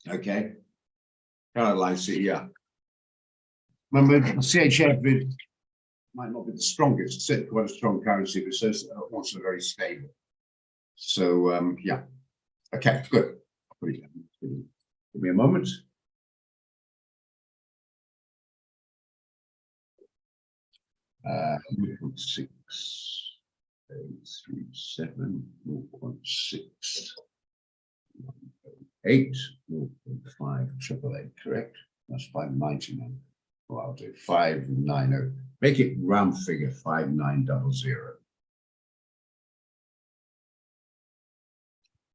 Okay. Kind of likes it, yeah. Remember, CHF it might not be the strongest, it's certainly quite a strong currency, but it's also very stable. So, yeah. Okay, good. Give me a moment. Six. There 0.37, 0.6, 8, 0.5, 888, correct? That's 599. Well, I'll do 590. Make it round figure 5900.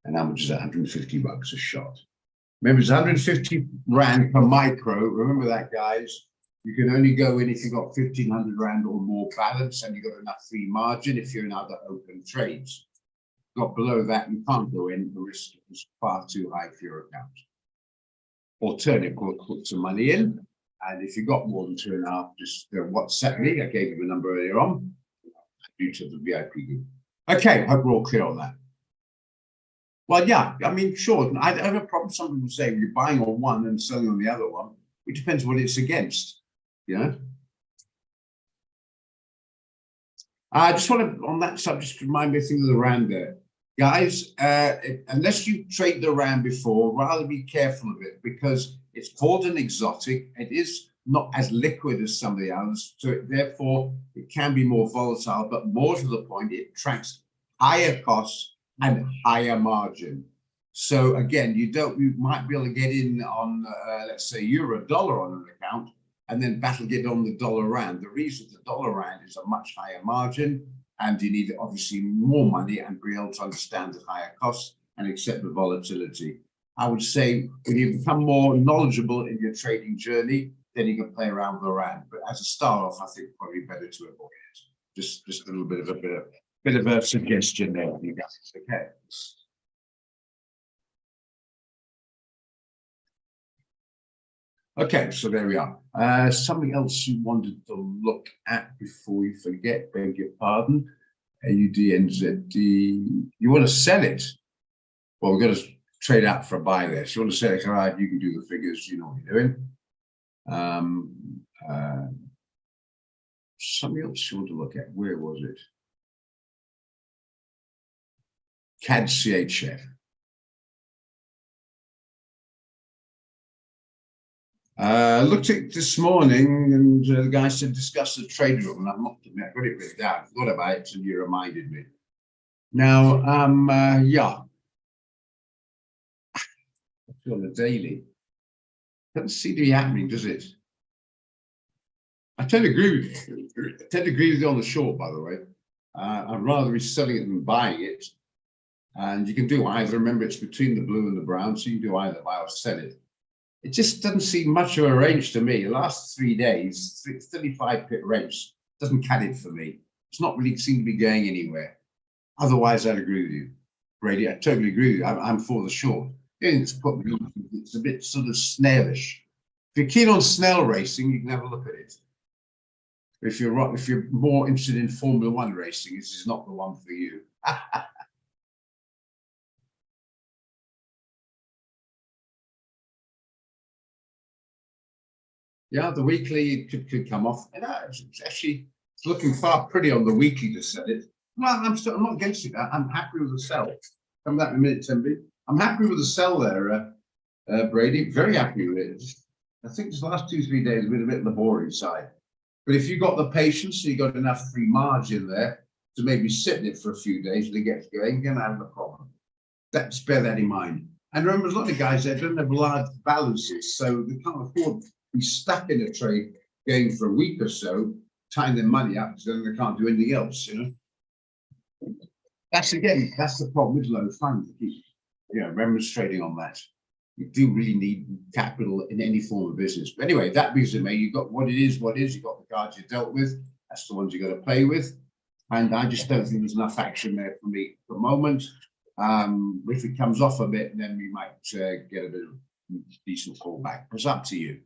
And how much is that? 150 bucks a shot. Remember, it's 150 rand per micro. Remember that, guys. You can only go in if you've got 1,500 rand or more balance and you've got enough free margin if you're in other open trades. Got below that, you can't go in. The risk is far too high for your account. Alternatively, put some money in. And if you've got more than 2.5, just WhatsApp me. I gave you a number earlier on. Due to the VIP group. Okay, hope we're all clear on that. Well, yeah, I mean, sure. I don't have a problem. Some people say you're buying on one and selling on the other one. It depends what it's against, you know. I just want to, on that subject, remind me of things of the rand there. Guys, unless you trade the rand before, rather be careful of it because it's called an exotic. It is not as liquid as some of the others, so therefore it can be more volatile, but more to the point, it attracts higher costs and higher margin. So again, you might be able to get in on, let's say, euro dollar on an account and then battle get on the dollar rand. The reason the dollar rand is a much higher margin and you need obviously more money and be able to understand the higher costs and accept the volatility. I would say when you become more knowledgeable in your trading journey, then you can play around with the rand. But as a start off, I think probably better to avoid it. Just a little bit of a suggestion there, you guys. Okay. Okay, so there we are. Something else you wanted to look at before you forget, beg your pardon. AUDNZD. You want to sell it? Well, we've got to trade out for a buy there. So you want to sell it, all right, you can do the figures, you know what you're doing. Something else you want to look at. Where was it? CAD CHF. Looked at it this morning and the guy said discuss the trade room and I've not I got it written down, thought about it and you reminded me. Now, yeah. On the daily. Doesn't seem to be happening, does it? I tend to agree with you. I tend to agree with you on the short, by the way. I'd rather be selling it than buying it. And you can do either. Remember, it's between the blue and the brown, so you can do either buy or sell it. It just doesn't seem much of a range to me. The last 3 days, 35 pip range doesn't cut it for me. It's not really seem to be going anywhere. Otherwise, I'd agree with you, Brady. I totally agree with you. I'm for the short. It's a bit sort of snailish. If you're keen on snail racing, you can have a look at it. If you're more interested in Formula One racing, this is not the one for you. Yeah, the weekly could come off. And it's looking far pretty on the weekly to set it. Well, I'm not against it. I'm happy with the sell. Come back in a minute, Timby. I'm happy with the sell there, Brady. Very happy with it. I think the last 2-3 days have been a bit on the boring side. But if you've got the patience, so you've got enough free margin there to maybe sit in it for a few days and it gets going, you're going to have a problem. Just bear that in mind. And remember, a lot of guys there don't have large balances, so they can't afford to be stuck in a trade going for a week or so, tying their money up because then they can't do anything else, you know. That's the problem with low funds. Remonstrating on that. You do really need capital in any form of business. But anyway, that being said, you've got what it is, you've got the cards you dealt with. That's the ones you got to play with. And I just don't think there's enough action there for me at the moment. If it comes off a bit, then we might get a bit of decent fallback. It's up to you.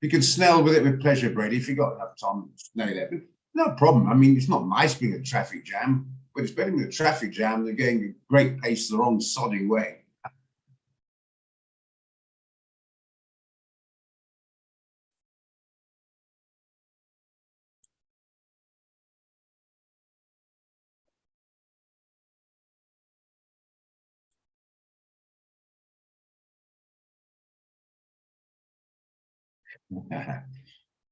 You can snell with it with pleasure, Brady. If you've got enough time, snell it. No problem. I mean, it's not nice being a traffic jam, but it's better than a traffic jam than going at great pace the wrong sodding way.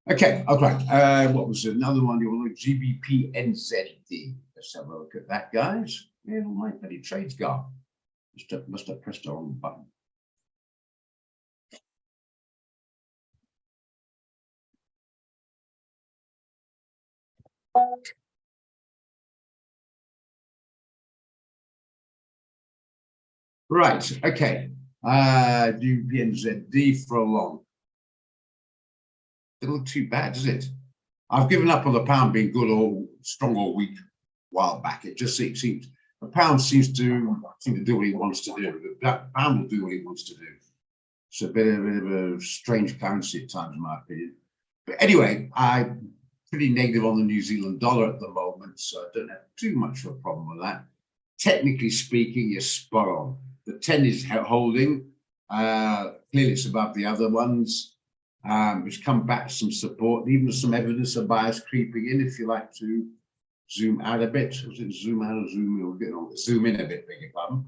Okay, all right. What was another one? You want GBP NZD? Let's have a look at that, guys. Yeah, my bloody trades gone. Must have pressed the wrong button. Right, okay. GBP for a long. Doesn't look too bad, does it? I've given up on the pound being good or strong all week a while back. It just seems the pound seems to do what he wants to do. The pound will do what he wants to do. It's a bit of a strange currency at times, in my opinion. But anyway, I'm pretty negative on the New Zealand dollar at the moment, so I don't have too much of a problem with that. Technically speaking, you're spot on. The 10 is holding. Clearly, it's above the other ones. Which come back to some support, even some evidence of buyers creeping in. If you like to zoom out a bit, was it zoom out or zoom in? We're getting on zoom in a bit, beg your pardon.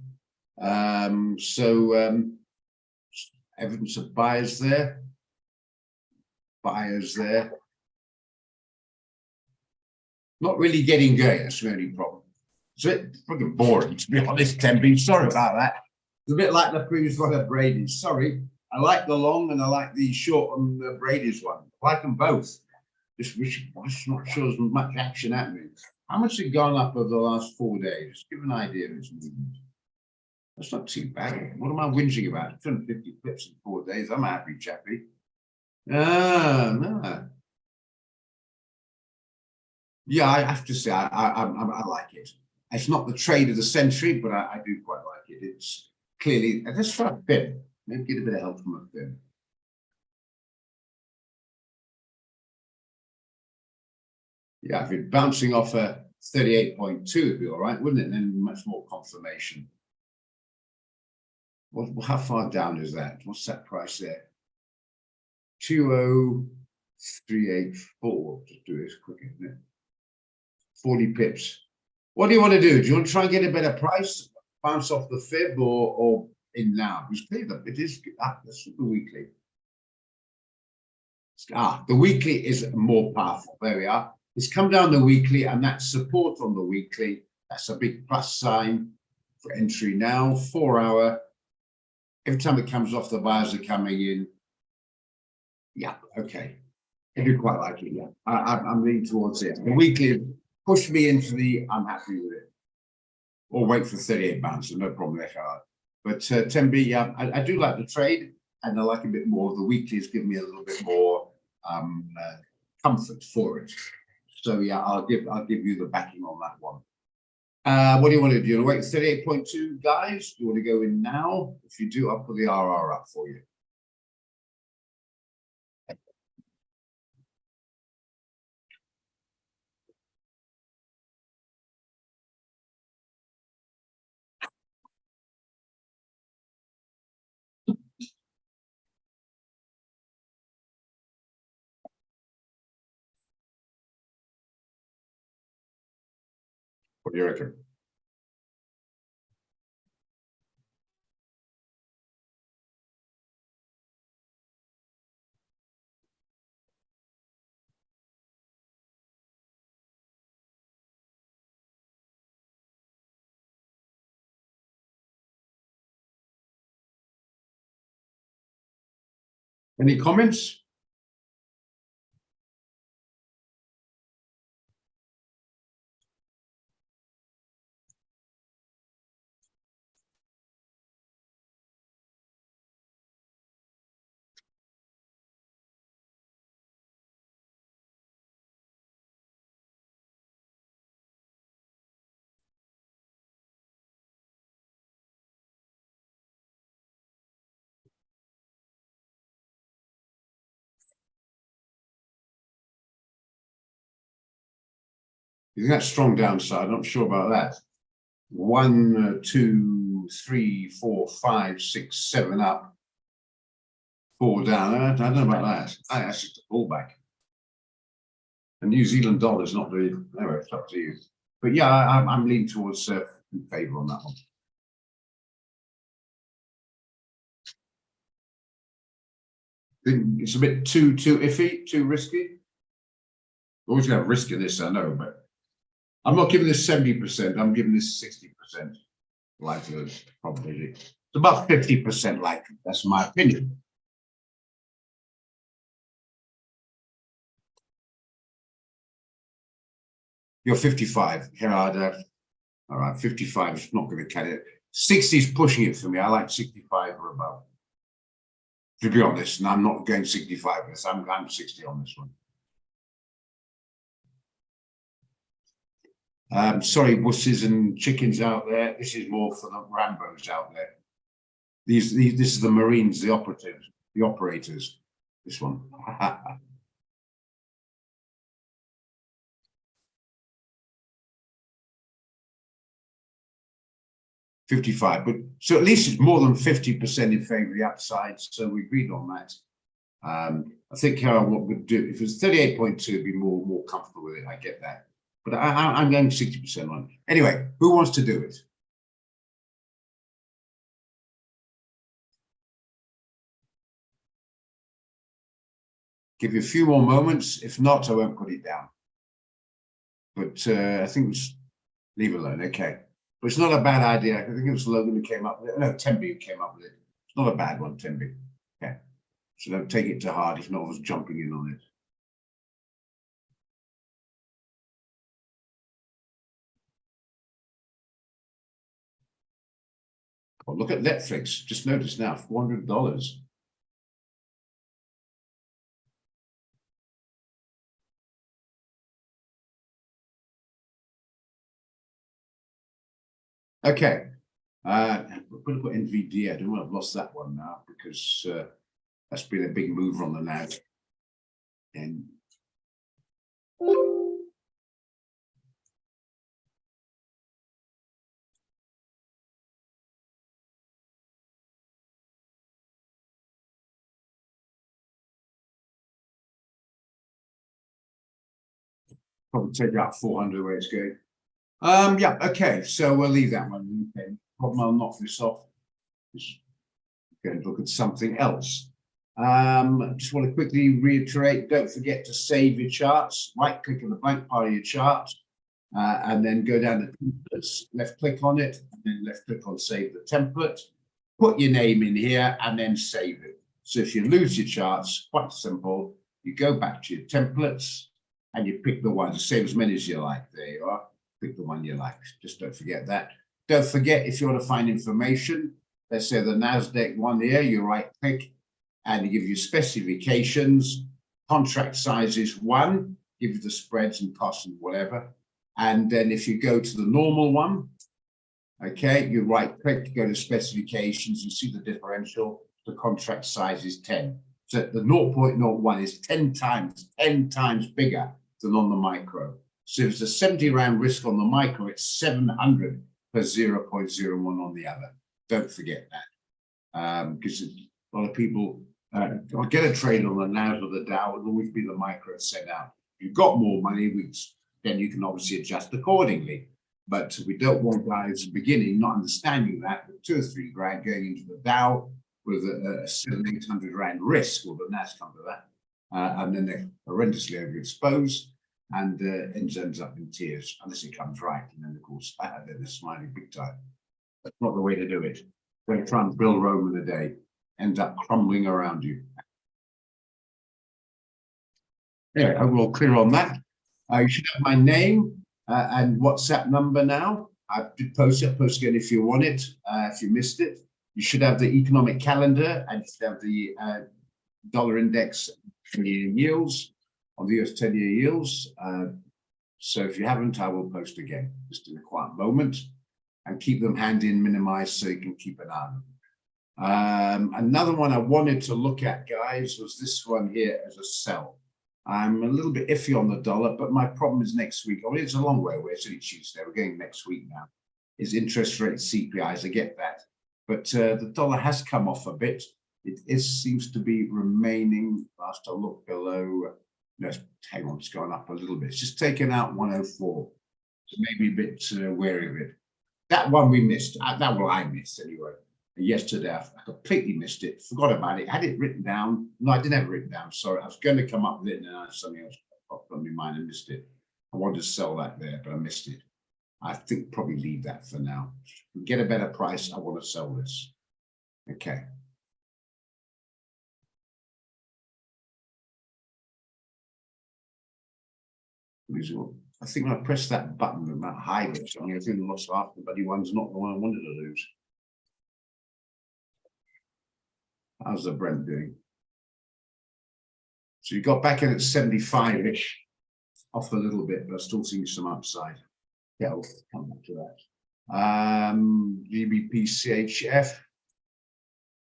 Evidence of buyers there. Buyers there. Not really getting going. That's the only problem. It's a bit fucking boring, to be honest, Temby. Sorry about that. It's a bit like the previous one at Brady's. Sorry. I like the long and I like the short on the Brady's one. I like them both. Just not sure there's much action happening. How much has it gone up over the last 4 days? Just give an idea of its movement. That's not too bad. What am I whinging about? 250 pips in 4 days. I'm a happy chappy. No. Yeah, I have to say I like it. It's not the trade of the century, but I do quite like it. It's clearly let's try a fin. Maybe get a bit of help from a fin. Yeah, if it's bouncing off a 38.2, it'd be all right, wouldn't it? And then much more confirmation. How far down is that? What's that price there? 20384. Just do this quick, isn't it? 40 pips. What do you want to do? Do you want to try and get a better price? Bounce off the fib or in now? Because clearly it is that's the weekly. The weekly is more powerful. There we are. It's come down the weekly, and that support on the weekly. That's a big plus sign for entry now. 4 hour. Every time it comes off, the buyers are coming in. Yeah, okay. I do quite like it. Yeah, I'm leaning towards it. The weekly push me into the. I'm happy with it. Or wait for 38 bounce. So no problem there. But Temby, yeah, I do like the trade, and I like a bit more. The weekly has given me a little bit more comfort for it. So yeah, I'll give you the backing on that one. What do you want to do? You want to wait 38.2, guys? Do you want to go in now? If you do, I'll put the RR up for you. What do you reckon? Any comments? You think that's strong downside? I'm not sure about that. 1, 2, 3, 4, 5, 6, 7 up, 4 down. I don't know about that. That's just a pullback. The New Zealand dollar is not really. Anyway, it's up to you. But yeah, I'm leaning towards in favour on that one. Think it's a bit too iffy, too risky. Always gonna have risk in this, I know, but I'm not giving this 70%. I'm giving this 60% likelihood probability. It's about 50% likely. That's my opinion. You're 55, Gerard. All right, 55 is not going to cut it. 60 is pushing it for me. I like 65 or above. To be honest, and I'm not going 65 with this. I'm 60 on this one. Sorry, wusses and chickens out there. This is more for the Rambos out there. This is the Marines, the operatives, the operators. This one. 55, but so at least it's more than 50% in favor of the upside. So we agreed on that. I think what we'd do if it was 38.2, be more comfortable with it. I get that, but I'm going 60% on it. Anyway, who wants to do it? Give you a few more moments. If not, I won't put it down. But I think it's leave it alone. Okay. But it's not a bad idea. I think it was Logan who came up with it. No, Temby came up with it. It's not a bad one, Temby. Okay. So don't take it to heart if not was jumping in on it. Oh, look at Netflix. Just notice now, $400. Okay. I'm going to put NVD. I don't want to have lost that one now because that's been a big move on the NAV. And probably take out 400 where it's going. Yeah, okay, so we'll leave that one. Okay, problem, I'll knock this off. Just go and look at something else. Just want to quickly reiterate, don't forget to save your charts. Right click on the blank part of your chart, and then go down to templates, left click on it, and then left click on save the template. Put your name in here and then save it. So if you lose your charts, quite simple. You go back to your templates and you pick the one, save as many as you like. There you are. Pick the one you like. Just don't forget that. Don't forget, if you want to find information, let's say the NASDAQ one here, you right click and you give you specifications, contract sizes one, give you the spreads and costs and whatever. And then if you go to the normal one, okay, you right click, go to specifications, you see the differential, the contract size is 10. So the 0.01 is 10 times bigger than on the micro. So if it's a 70 rand risk on the micro, it's 700 per 0.01 on the other. Don't forget that. Because a lot of people get a trade on the NAS or the Dow, it'll always be the micro set out. If you've got more money, then you can obviously adjust accordingly. But we don't want guys at the beginning not understanding that, with 2 or 3 grand going into the Dow with a 700-800 rand risk, or the NAS come to that, and then they're horrendously overexposed, and ends up in tears unless it comes right, and then of course then they're smiling big time. That's not the way to do it. Don't try and build Rome in a day, ends up crumbling around you. Anyway, overall clear on that. You should have my name and WhatsApp number now. I did post it. Post again if you want it. If you missed it, you should have the economic calendar and you should have the dollar index 10-year yields on the US 10-year yields. So if you haven't, I will post again just in a quiet moment and keep them handy and minimized so you can keep an eye on them. Another one I wanted to look at, guys, was this one here as a sell. I'm a little bit iffy on the dollar, but my problem is next week. I mean, it's a long way away. It's only Tuesday. We're going next week now. Is interest rate CPIs. I get that. But the dollar has come off a bit. It seems to be remaining, last I looked, below, hang on, it's gone up a little bit. It's just taken out 104. So maybe a bit wary of it. That one we missed. That one I missed anyway. yesterday. I completely missed it, forgot about it, had it written down. No, I didn't have it written down. Sorry, I was going to come up with it and then I had something else popped on my mind and missed it. I wanted to sell that there, but I missed it. I think probably leave that for now. Get a better price. I want to sell this. Okay. I think when I pressed that button about hide or something, I think I lost half the bloody one's not the one I wanted to lose. How's the Brent doing? So you got back in at 75-ish, off a little bit, but still seeing some upside. Yeah, we'll come back to that. GBP CHF,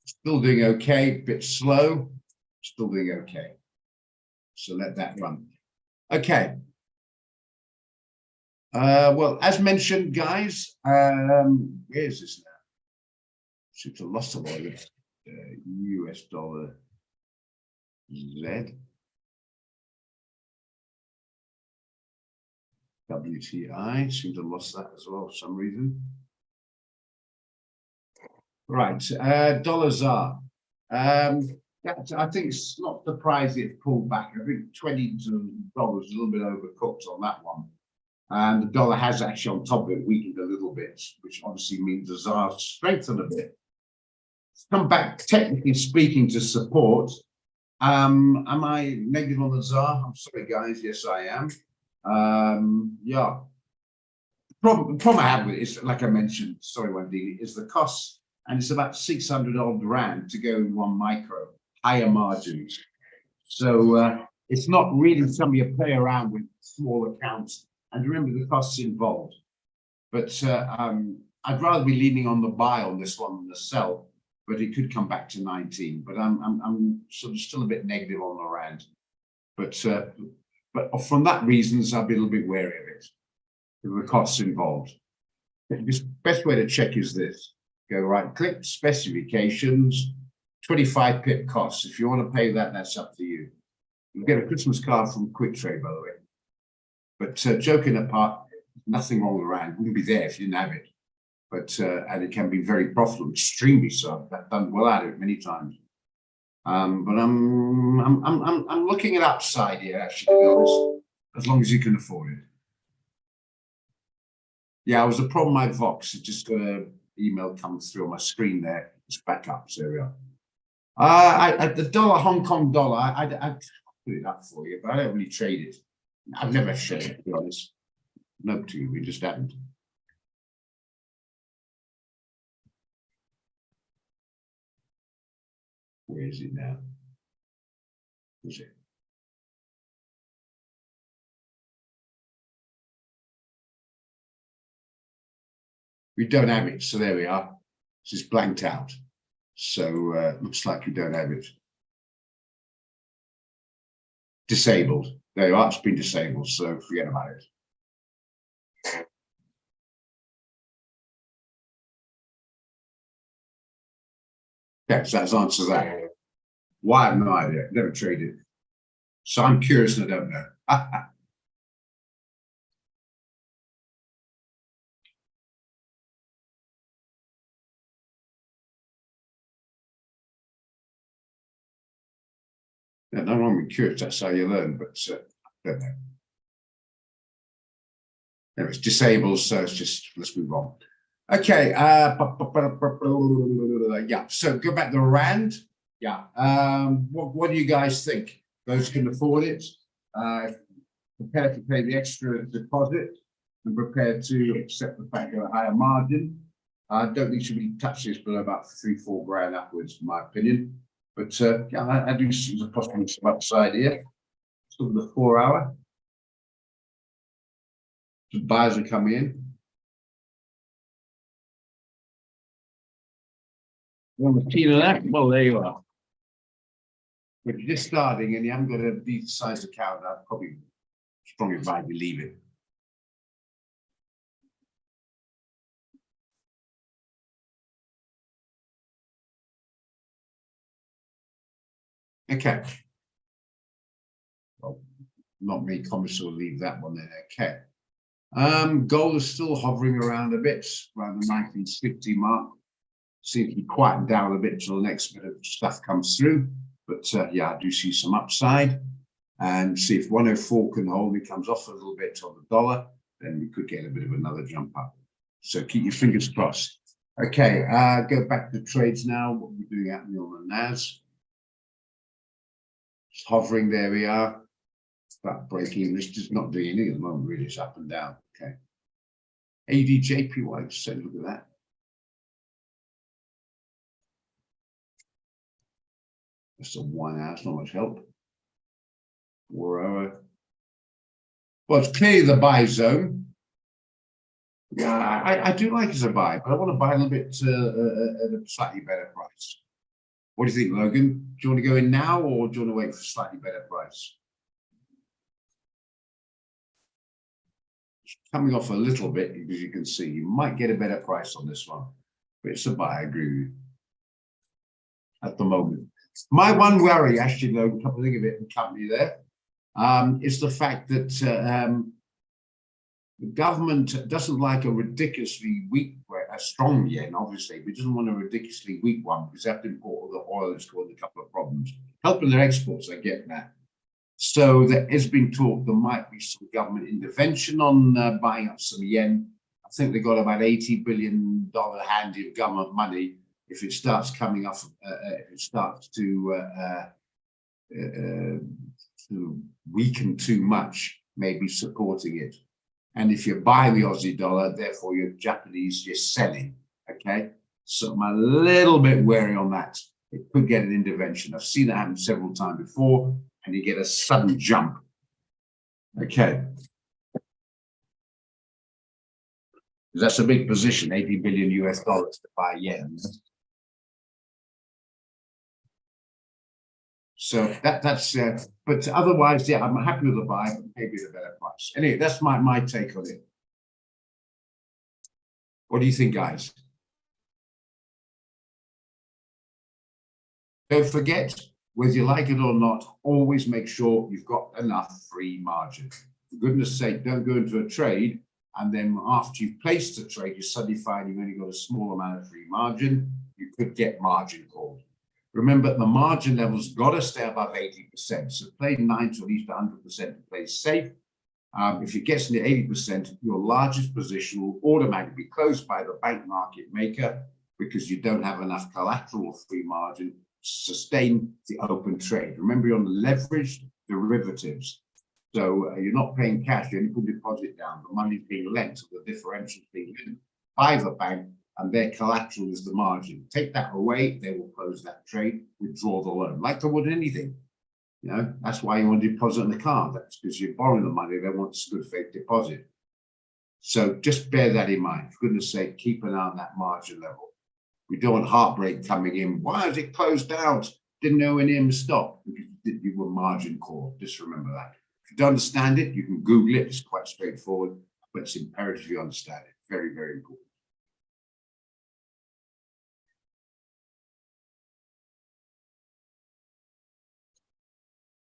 still doing okay, bit slow, still doing okay. So let that run. Okay. Well, as mentioned, guys, where is this now? Seems to have lost a lot of it. US dollar Z. WTI seems to have lost that as well for some reason. Right, dollars are. I think it's not surprising it's pulled back. I think $20 a little bit overcooked on that one. And the dollar has actually on top of it weakened a little bit, which obviously means the ZAR strengthened a bit. Come back, technically speaking, to support. Am I negative on the ZAR? I'm sorry, guys. Yes, I am. Yeah. The problem I have with it is, like I mentioned, sorry, Wendy, is the cost, and it's about 600 odd rand to go in 1 micro, higher margins. So it's not really something you play around with small accounts. And remember the costs involved. But I'd rather be leaning on the buy on this one than the sell. But it could come back to 19. But I'm sort of still a bit negative on the rand. But from that reasons, I'll be a little bit wary of it. The costs involved. The best way to check is this: go right click, specifications, 25 pip costs. If you want to pay that, that's up to you. You get a Christmas card from Quick Trade, by the way. But joking apart, nothing wrong with rand. Wouldn't be there if you didn't have it. But and it can be very profitable, extremely so. I've done well at it many times. But I'm looking at upside here, actually, to be honest, as long as you can afford it. Yeah, I was a problem with my Vox. It just got an email come through on my screen there. It's back up. So there we are. The dollar, Hong Kong dollar, I'd put it up for you, but I don't really trade it. I've never shared it, to be honest. No to you, we just haven't. Where is it now? Where's it? We don't have it, so there we are. It's just blanked out. So looks like we don't have it. Disabled. There you are, it's been disabled, so forget about it. Yeah, so that's answers that. Why? I have no idea. Never traded. So I'm curious and I don't know. Yeah, no wrong with curious, that's how you learn, but I don't know. No, it's disabled, so it's just, let's move on. Okay, yeah, so go back to rand. Yeah, what do you guys think? Those can afford it, prepared to pay the extra deposit and prepared to accept the fact of a higher margin. I don't think should be touched this below about 3-4 grand upwards, in my opinion. But yeah, I do see the possibility of some upside here. Still the 4 hour. The buyers are coming in. You want to keen on that? Well, there you are. If you're just starting and you haven't got a decent sized account, I'd probably strongly advise you leave it. Okay. Well, not many comments, will leave that one there. Okay. Gold is still hovering around a bit, around the 1950 mark. Seems to be quieting down a bit until the next bit of stuff comes through. But yeah, I do see some upside. And see if 104 can hold, it comes off a little bit on the dollar, then we could get a bit of another jump up. So keep your fingers crossed. Okay, go back to trades now. What we're doing out on the NAS. Just hovering, there we are. That breaking, this is not doing anything at the moment, really. It's up and down. Okay. ADJPY, so look at that. Just a 1 hour, it's not much help. 4 hour. Well, it's clearly the buy zone. Yeah, I do like it as a buy, but I want to buy a little bit at a slightly better price. What do you think, Logan? Do you want to go in now, or do you want to wait for a slightly better price? It's coming off a little bit, as you can see. You might get a better price on this one, but it's a buy, I agree with you. At the moment. My one worry, actually, Logan, come to think of it, in company there, is the fact that the government doesn't like a ridiculously weak, a strong yen, obviously, but doesn't want a ridiculously weak one because they have to import all the oil that's caused a couple of problems. Helping their exports, I get that. So there has been talk there might be some government intervention on buying up some yen. I think they got about $80 billion handy of government money. If it starts coming off, if it starts to weaken too much, maybe supporting it. And if you buy the Aussie dollar, therefore you're Japanese, you're selling. Okay, so I'm a little bit wary on that. It could get an intervention. I've seen that happen several times before, and you get a sudden jump. Okay, that's a big position, 80 billion US dollars to buy yen. So that's, but otherwise, yeah, I'm happy with the buy, but maybe at a better price. Anyway, that's my take on it. What do you think, guys? Don't forget, whether you like it or not, always make sure you've got enough free margin. For goodness sake, don't go into a trade and then after you've placed the trade, you suddenly find you've only got a small amount of free margin. You could get margin called. Remember, the margin level's got to stay above 80%. So play 9 to at least 100% to play safe. If it gets into 80%, your largest position will automatically be closed by the bank market maker because you don't have enough collateral or free margin to sustain the open trade. Remember, you're on the leveraged derivatives. So you're not paying cash, you only put a deposit down. The money's being lent, so the differential is being lent by the bank, and their collateral is the margin. Take that away, they will close that trade, withdraw the loan, like they would anything. You know, that's why you want to deposit on the card. That's because you're borrowing the money, they want a good faith deposit. So just bear that in mind. For goodness sake, keep an eye on that margin level. We don't want heartbreak coming in. Why is it closed out? Didn't know when it stopped because you were margin call. Just remember that. If you don't understand it, you can Google it. It's quite straightforward, but it's imperative you understand it. Very, very important.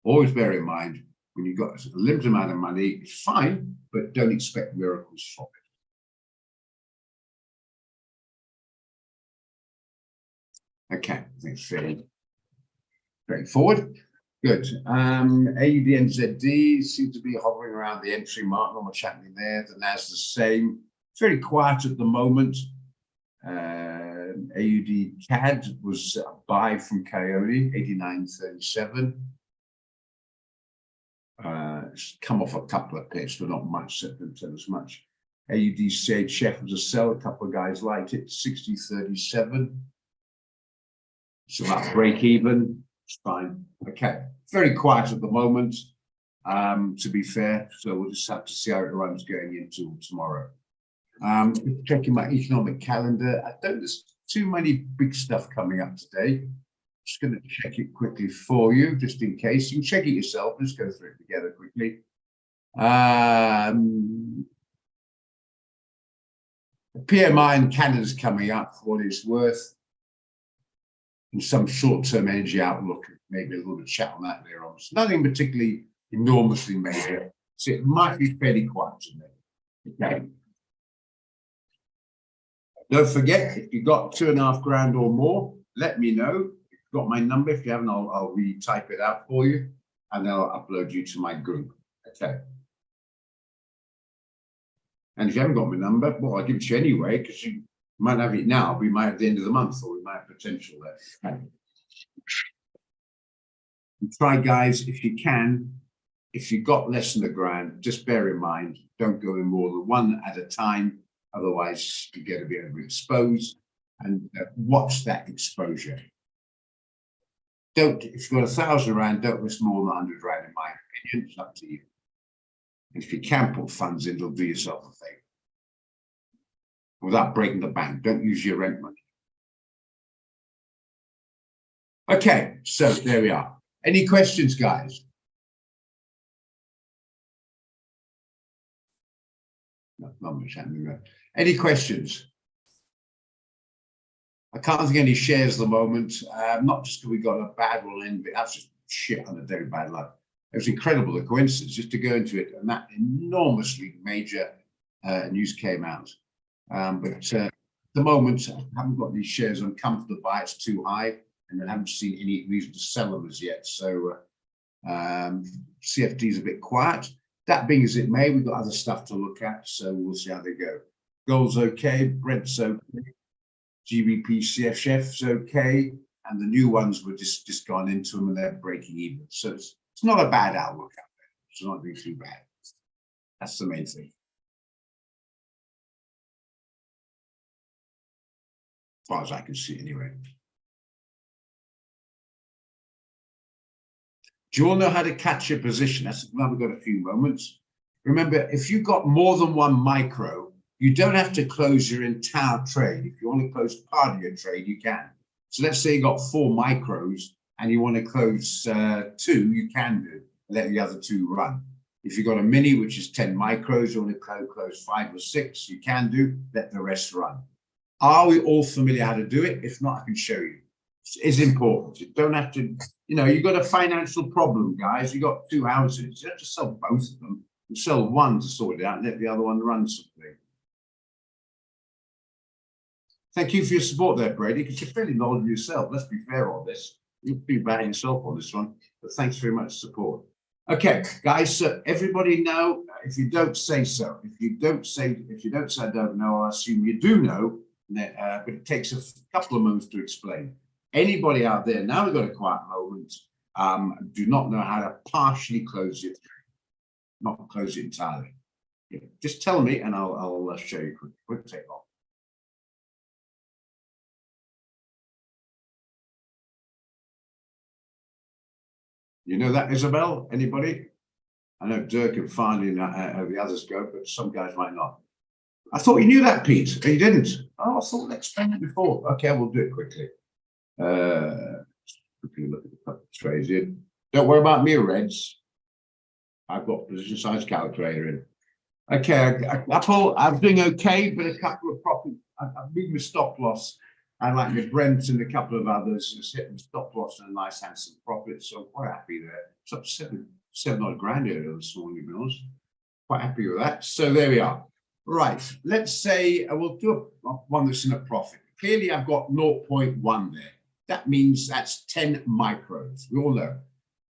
Always bear in mind, when you've got a limited amount of money, it's fine, but don't expect miracles from it. Okay, I think it's fairly straightforward. Good. AUDNZD seems to be hovering around the entry mark, not much happening there. The NAS the same. It's very quiet at the moment. AUD CAD was a buy from Coyote, 89.37. It's come off a couple of pips, but not much, so don't tell us much. AUD CHF was a sell, a couple of guys liked it, 60.37. It's about break even, it's fine. Okay, very quiet at the moment, to be fair, so we'll just have to see how it runs going into tomorrow. Checking my economic calendar, I don't, there's too many big stuff coming up today. Just going to check it quickly for you, just in case. You can check it yourself. Let's go through it together quickly. The PMI in Canada's coming up for what it's worth. And some short-term energy outlook, maybe a little bit of chat on that later on. It's nothing particularly enormously major. So it might be fairly quiet today. Okay. Don't forget, if you got 2.5 grand or more, let me know. If you've got my number. If you haven't, I'll retype it out for you and I'll upload you to my group. Okay. And if you haven't got my number, well, I'll give it to you anyway, because you might have it now, we might at the end of the month, or we might have potential there. Okay. And try, guys, if you can, if you've got less than a grand, just bear in mind, don't go in more than one at a time. Otherwise, you get a bit overexposed, and watch that exposure. Don't, if you've got 1,000 rand, don't risk more than 100 rand, in my opinion. It's up to you. And if you can put funds in, it'll do yourself a favor. Without breaking the bank, don't use your rent money. Okay, so there we are. Any questions, guys? No, not much happening there. Any questions? I can't think of any shares at the moment. Not just because we got a bad one in, but that's just shit on a very bad luck. It was incredible, the coincidence, just to go into it, and that enormously major news came out. But at the moment, I haven't got these shares. I'm comfortable to buy. It's too high, and I haven't seen any reason to sell them as yet. So CFD is a bit quiet. That being as it may, we've got other stuff to look at, so we'll see how they go. Gold's okay, Brent's okay, GBP CF's okay, and the new ones were just gone into them and they're breaking even. So it's not a bad outlook out there. It's not doing too bad. That's the main thing. As far as I can see, anyway. Do you all know how to catch your position? That's now we've got a few moments. Remember, if you've got more than one micro, you don't have to close your entire trade. If you want to close part of your trade, you can. So let's say you got 4 micros and you want to close 2, you can do. Let the other 2 run. If you've got a mini, which is 10 micros, you want to close 5 or 6, you can do. Let the rest run. Are we all familiar how to do it? If not, I can show you. It's important. You don't have to, you know, you've got a financial problem, guys. You've got 2 houses. You have to sell both of them. You sell one to sort it out and let the other one run something. Thank you for your support there, Brady, because you're fairly knowledgeable yourself. Let's be fair on this. You've been bad yourself on this one, but thanks very much for support. Okay, guys, so everybody know, if you don't say so, if you don't say I don't know, I assume you do know, but it takes a couple of moments to explain. Anybody out there, now we've got a quiet moment, do not know how to partially close it, not close it entirely. Yeah, just tell me and I'll show you quick take off. You know that, Isabel? Anybody? I know Dirk and finally how the others go, but some guys might not. I thought you knew that, Pete. You didn't. Oh, I thought let's explain it before. Okay, we'll do it quickly. Quickly look at the couple of trades here. Don't worry about me, Reds. I've got position size calculator in. Okay, I'm doing okay, but a couple of profit. I've moved my stop loss. I like the Brent and a couple of others just hitting stop loss and a nice handsome profit. So I'm quite happy there. It's up to 7 odd grand here this morning, to be honest. Quite happy with that. So there we are. Right. Let's say we'll do one that's in a profit. Clearly, I've got 0.1 there. That means that's 10 micros. We all know.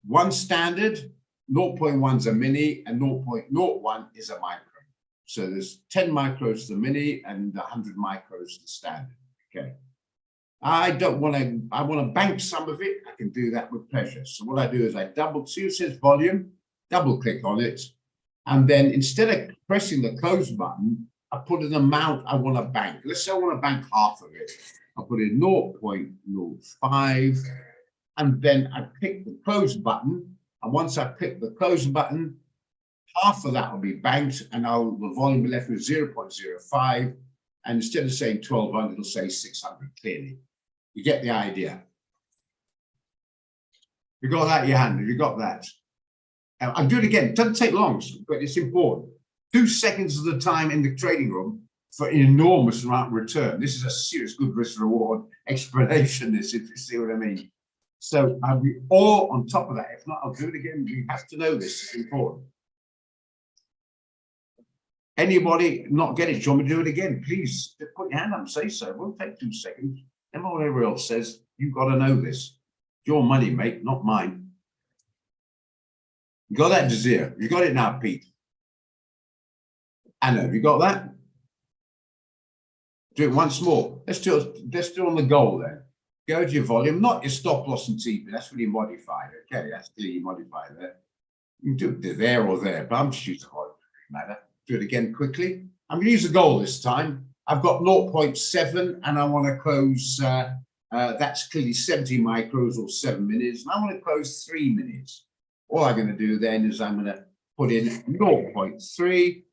One standard, 0.1 is a mini, and 0.01 is a micro. So there's 10 micros to the mini and 100 micros to the standard. Okay. I want to bank some of it. I can do that with pleasure. So what I do is I see it says volume, double click on it. And then instead of pressing the close button, I put an amount I want to bank. Let's say I want to bank half of it. I'll put in 0.05. And then I click the close button. And once I click the close button, half of that will be banked. And the volume will be left with 0.05. And instead of saying 1200, it'll say 600 clearly. You get the idea. You got that in your hand. You got that. I'll do it again. It doesn't take long, but it's important. 2 seconds of the time in the trading room for an enormous amount of return. This is a serious good risk reward explanation, this, if you see what I mean. So I'll be all on top of that. If not, I'll do it again. You have to know this. It's important. Anybody not get it? Do you want me to do it again? Please put your hand up and say so. It won't take 2 seconds. And whatever else says, you've got to know this. It's your money, mate, not mine. You got that, Desir? You got it now, Pete? Anna, have you got that? Do it once more. Let's do it on the goal then. Go to your volume, not your stop loss and TP. That's really modified. Okay, that's clearly modified there. You can do it there or there, but I'm just using the volume. Matter. Do it again quickly. I'm going to use the goal this time. I've got 0.7 and I want to close, that's clearly 70 micros or 7 minutes. And I want to close 3 minutes. All I'm going to do then is I'm going to put in 0.3.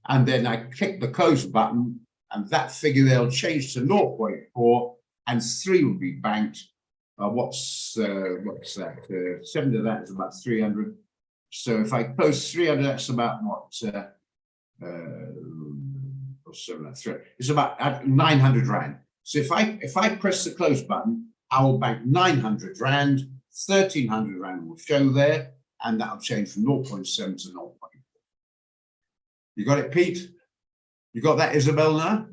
And then I click the close button and that figure there will change to 0.4 and 3 will be banked. What's that? 7 to that is about 300. So if I close 300, that's about what? It's about 900 Rand. So if I press the close button, I will bank 900 Rand, 1300 Rand will show there, and that'll change from 0.7 to 0.4. You got it, Pete? You got that, Isabel, now?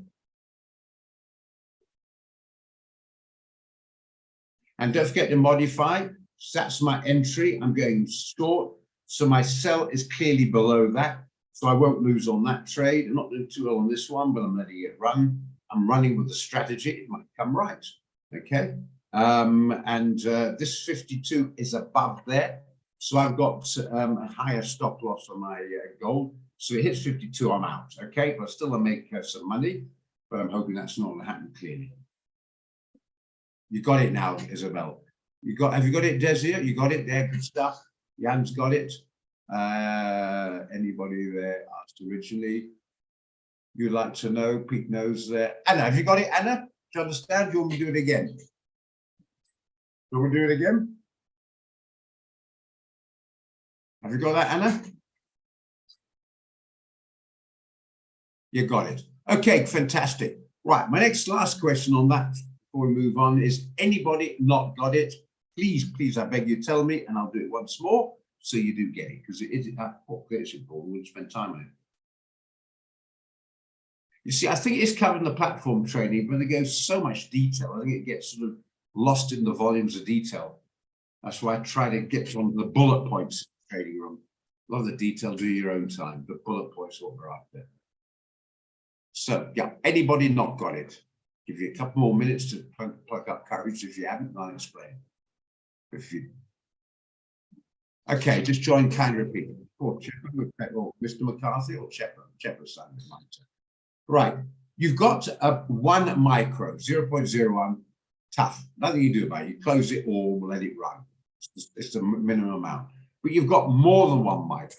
And don't forget to modify. So that's my entry. I'm going short. So my sell is clearly below that. So I won't lose on that trade. I'm not doing too well on this one, but I'm letting it run. I'm running with the strategy. It might come right. Okay. This 52 is above there. So I've got a higher stop loss on my gold. So it hits 52, I'm out. Okay. But still I make some money, but I'm hoping that's not going to happen clearly. You got it now, Isabel. Have you got it, Desir? You got it there, good stuff. Jan's got it. Anybody there asked originally? You'd like to know? Pete knows there. Anna, have you got it, Anna? Do you understand? Do you want me to do it again? Do you want me to do it again? Have you got that, Anna? You got it. Okay, fantastic. Right, my last question on that before we move on is, anybody not got it? Please, I beg you, tell me, and I'll do it once more so you do get it, because it is important. We'll spend time on it. You see, I think it's covered in the platform training, but it goes so much detail. I think it gets sort of lost in the volumes of detail. That's why I try to get on the bullet points in the trading room. A lot of the detail, do your own time, but bullet points are what we're after. So, yeah, anybody not got it? Give you a couple more minutes to pluck up courage. If you haven't, I'll explain. Okay, just join kind repeat. Or Mr. McCarthy or Chepper son. Right, you've got a 1 micro, 0.01, tough. Nothing you do about it. You close it or let it run. It's the minimum amount. But you've got more than 1 micro.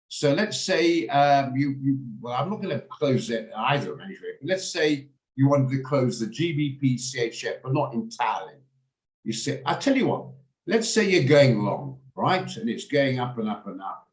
So let's say well, I'm not going to close it either anyway. But let's say you wanted to close the GBP CHF, but not entirely. You say, I'll tell you what, let's say you're going long, right? And it's going up and up and up.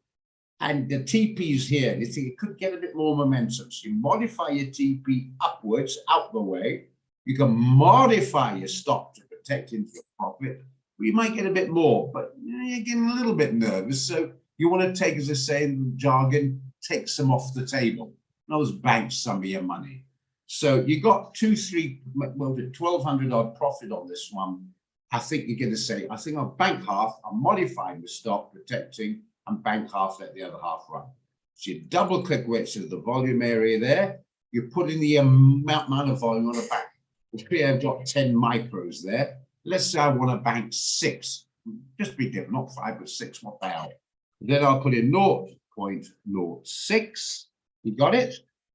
And the TP is here. And you think it could get a bit more momentum. So you modify your TP upwards, out the way. You can modify your stop to protect into your profit. We might get a bit more, but you're getting a little bit nervous. So you want to take, as I say in jargon, take some off the table. Those bank some of your money. So you got 1,200 odd profit on this one. I think you're going to say, I think I'll bank half, I'm modifying the stop, protecting, and bank half, let the other half run. So you double click where it says the volume area there, you put in the amount of volume on the back. Here I've got 10 micros there. Let's say I want to bank 6. Just be different, not 5 but 6, what the hell. Then I'll put in 0.06. You got it?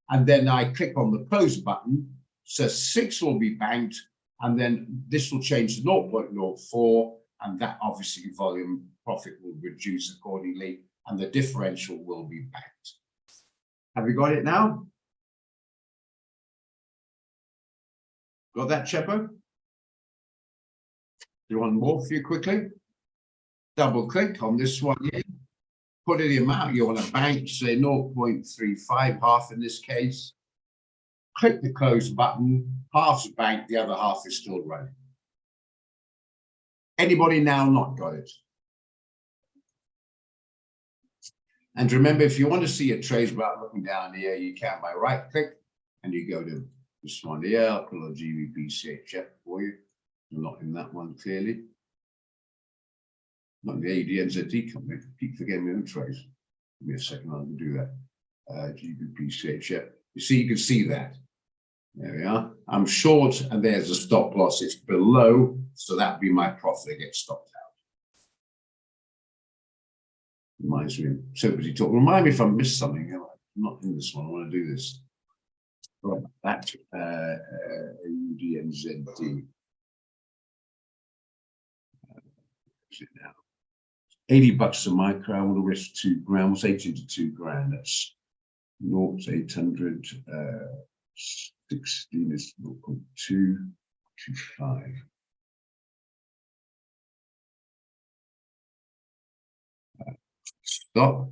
And then I click on the close button. So 6 will be banked. And then this will change to 0.04. And that obviously volume profit will reduce accordingly. And the differential will be banked. Have you got it now? Got that, Chepper? Do you want more for you quickly? Double click on this one here. Put in the amount you want to bank, say 0.35, half in this case. Click the close button, half's banked, the other half is still running. Anybody now not got it? And remember, if you want to see your trades without looking down here, you can by right click and you go to this one here. I'll put a GBP CHF for you. I'm not in that one clearly. Not in the AUDNZD company. I keep forgetting my own trades. Give me a second, I can do that. GBP CHF. You can see that. There we are. I'm short, and there's a stop loss. It's below, so that'd be my profit that gets stopped out. Reminds me, so busy talk. Remind me if I missed something. I'm not in this one. I want to do this. Right, that AUDNZD. Now 80 bucks a micro. I want to risk 2 grand. What's 18 to 2 grand? That's 0 to 800. 16 is 0.225. Stop.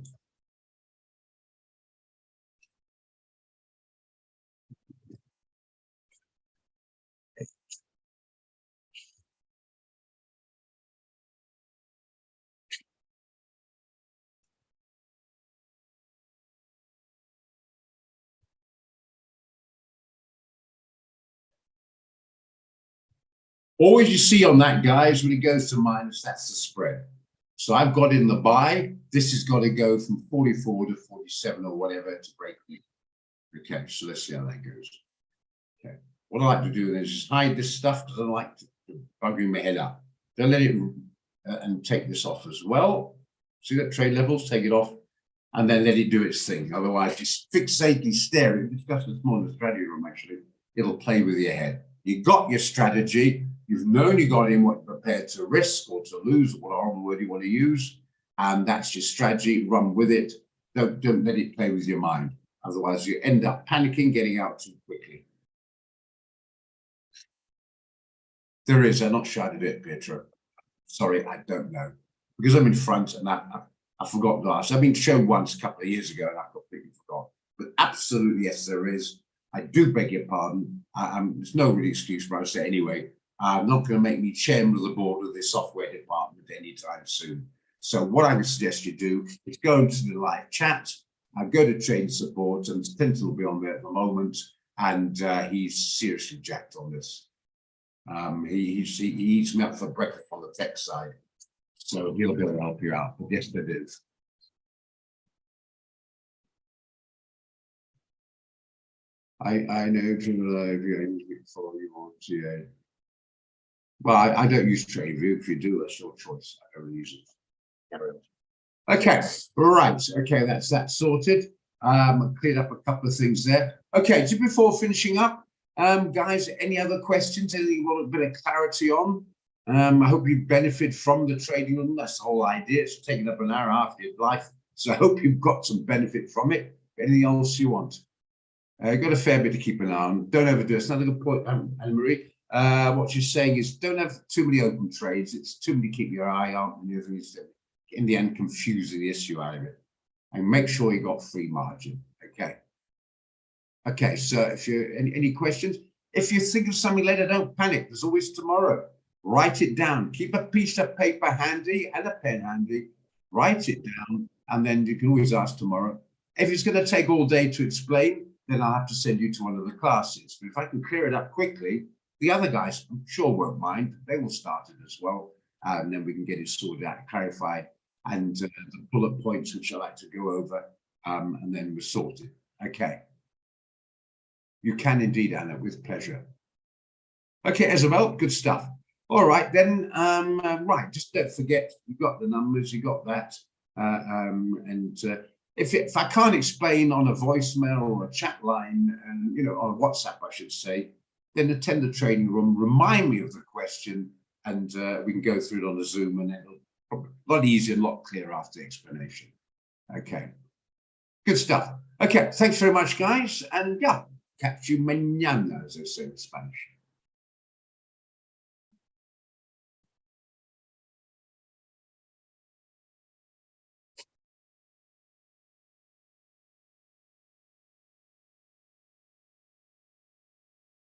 Always you see on that, guys, when it goes to minus, that's the spread. So I've got in the buy. This has got to go from 44 to 47 or whatever to break even. Okay, so let's see how that goes. Okay, what I like to do is just hide this stuff because I don't like to bugging my head up. Don't let it and take this off as well. See that trade levels, take it off, and then let it do its thing. Otherwise, just fixatedly stare. We discussed this more in the strategy room, actually. It'll play with your head. You got your strategy. You've known you got in what you're prepared to risk or to lose, or whatever word you want to use, and that's your strategy. Run with it. Don't let it play with your mind. Otherwise, you end up panicking, getting out too quickly. There is. I'm not shy to do it, Pietro. Sorry, I don't know because I'm in front and I forgot to ask. I've been shown once a couple of years ago and I completely forgot. But absolutely, yes, there is. I do beg your pardon. There's no really excuse for us to say anyway. I'm not going to make me chairman of the board of the software department anytime soon. So what I would suggest you do is go into the live chat, go to trade support, and Clinton will be on there at the moment, and he's seriously jacked on this. He eats me up for breakfast on the tech side, so he'll be able to help you out. But yes, it is. I know before you want to. Well, I don't use TradeView. If you do, that's your choice. I don't use it. Okay, right. Okay, that's that sorted. Cleared up a couple of things there. Okay, just before finishing up, guys, any other questions? Anything you want a bit of clarity on? I hope you benefit from the trading room. That's the whole idea. It's taking up an hour and a half of your life. So I hope you've got some benefit from it. Anything else you want? Got a fair bit to keep an eye on. Don't overdo it. It's another good point, Anne-Marie. What she's saying is don't have too many open trades. It's too many to keep your eye on. And the other thing is in the end, confusing the issue out of it. And make sure you got free margin. Okay. Okay, so if you any questions, if you think of something later, don't panic. There's always tomorrow. Write it down. Keep a piece of paper handy and a pen handy. Write it down, and then you can always ask tomorrow. If it's going to take all day to explain, then I'll have to send you to one of the classes. But if I can clear it up quickly, the other guys, I'm sure, won't mind. They will start it as well, and then we can get it sorted out, clarified, and the bullet points which I like to go over, and then we're sorted. Okay. You can indeed, Anna, with pleasure. Okay, Isabel, good stuff. All right, then, right, just don't forget, you got the numbers, you got that. If I can't explain on a voicemail or a chat line, and you know, on WhatsApp, I should say, then attend the training room, remind me of the question, and we can go through it on a Zoom, and it'll probably a lot easier and a lot clearer after the explanation. Okay, good stuff. Okay, thanks very much, guys, and yeah, catch you mañana, as they say in Spanish.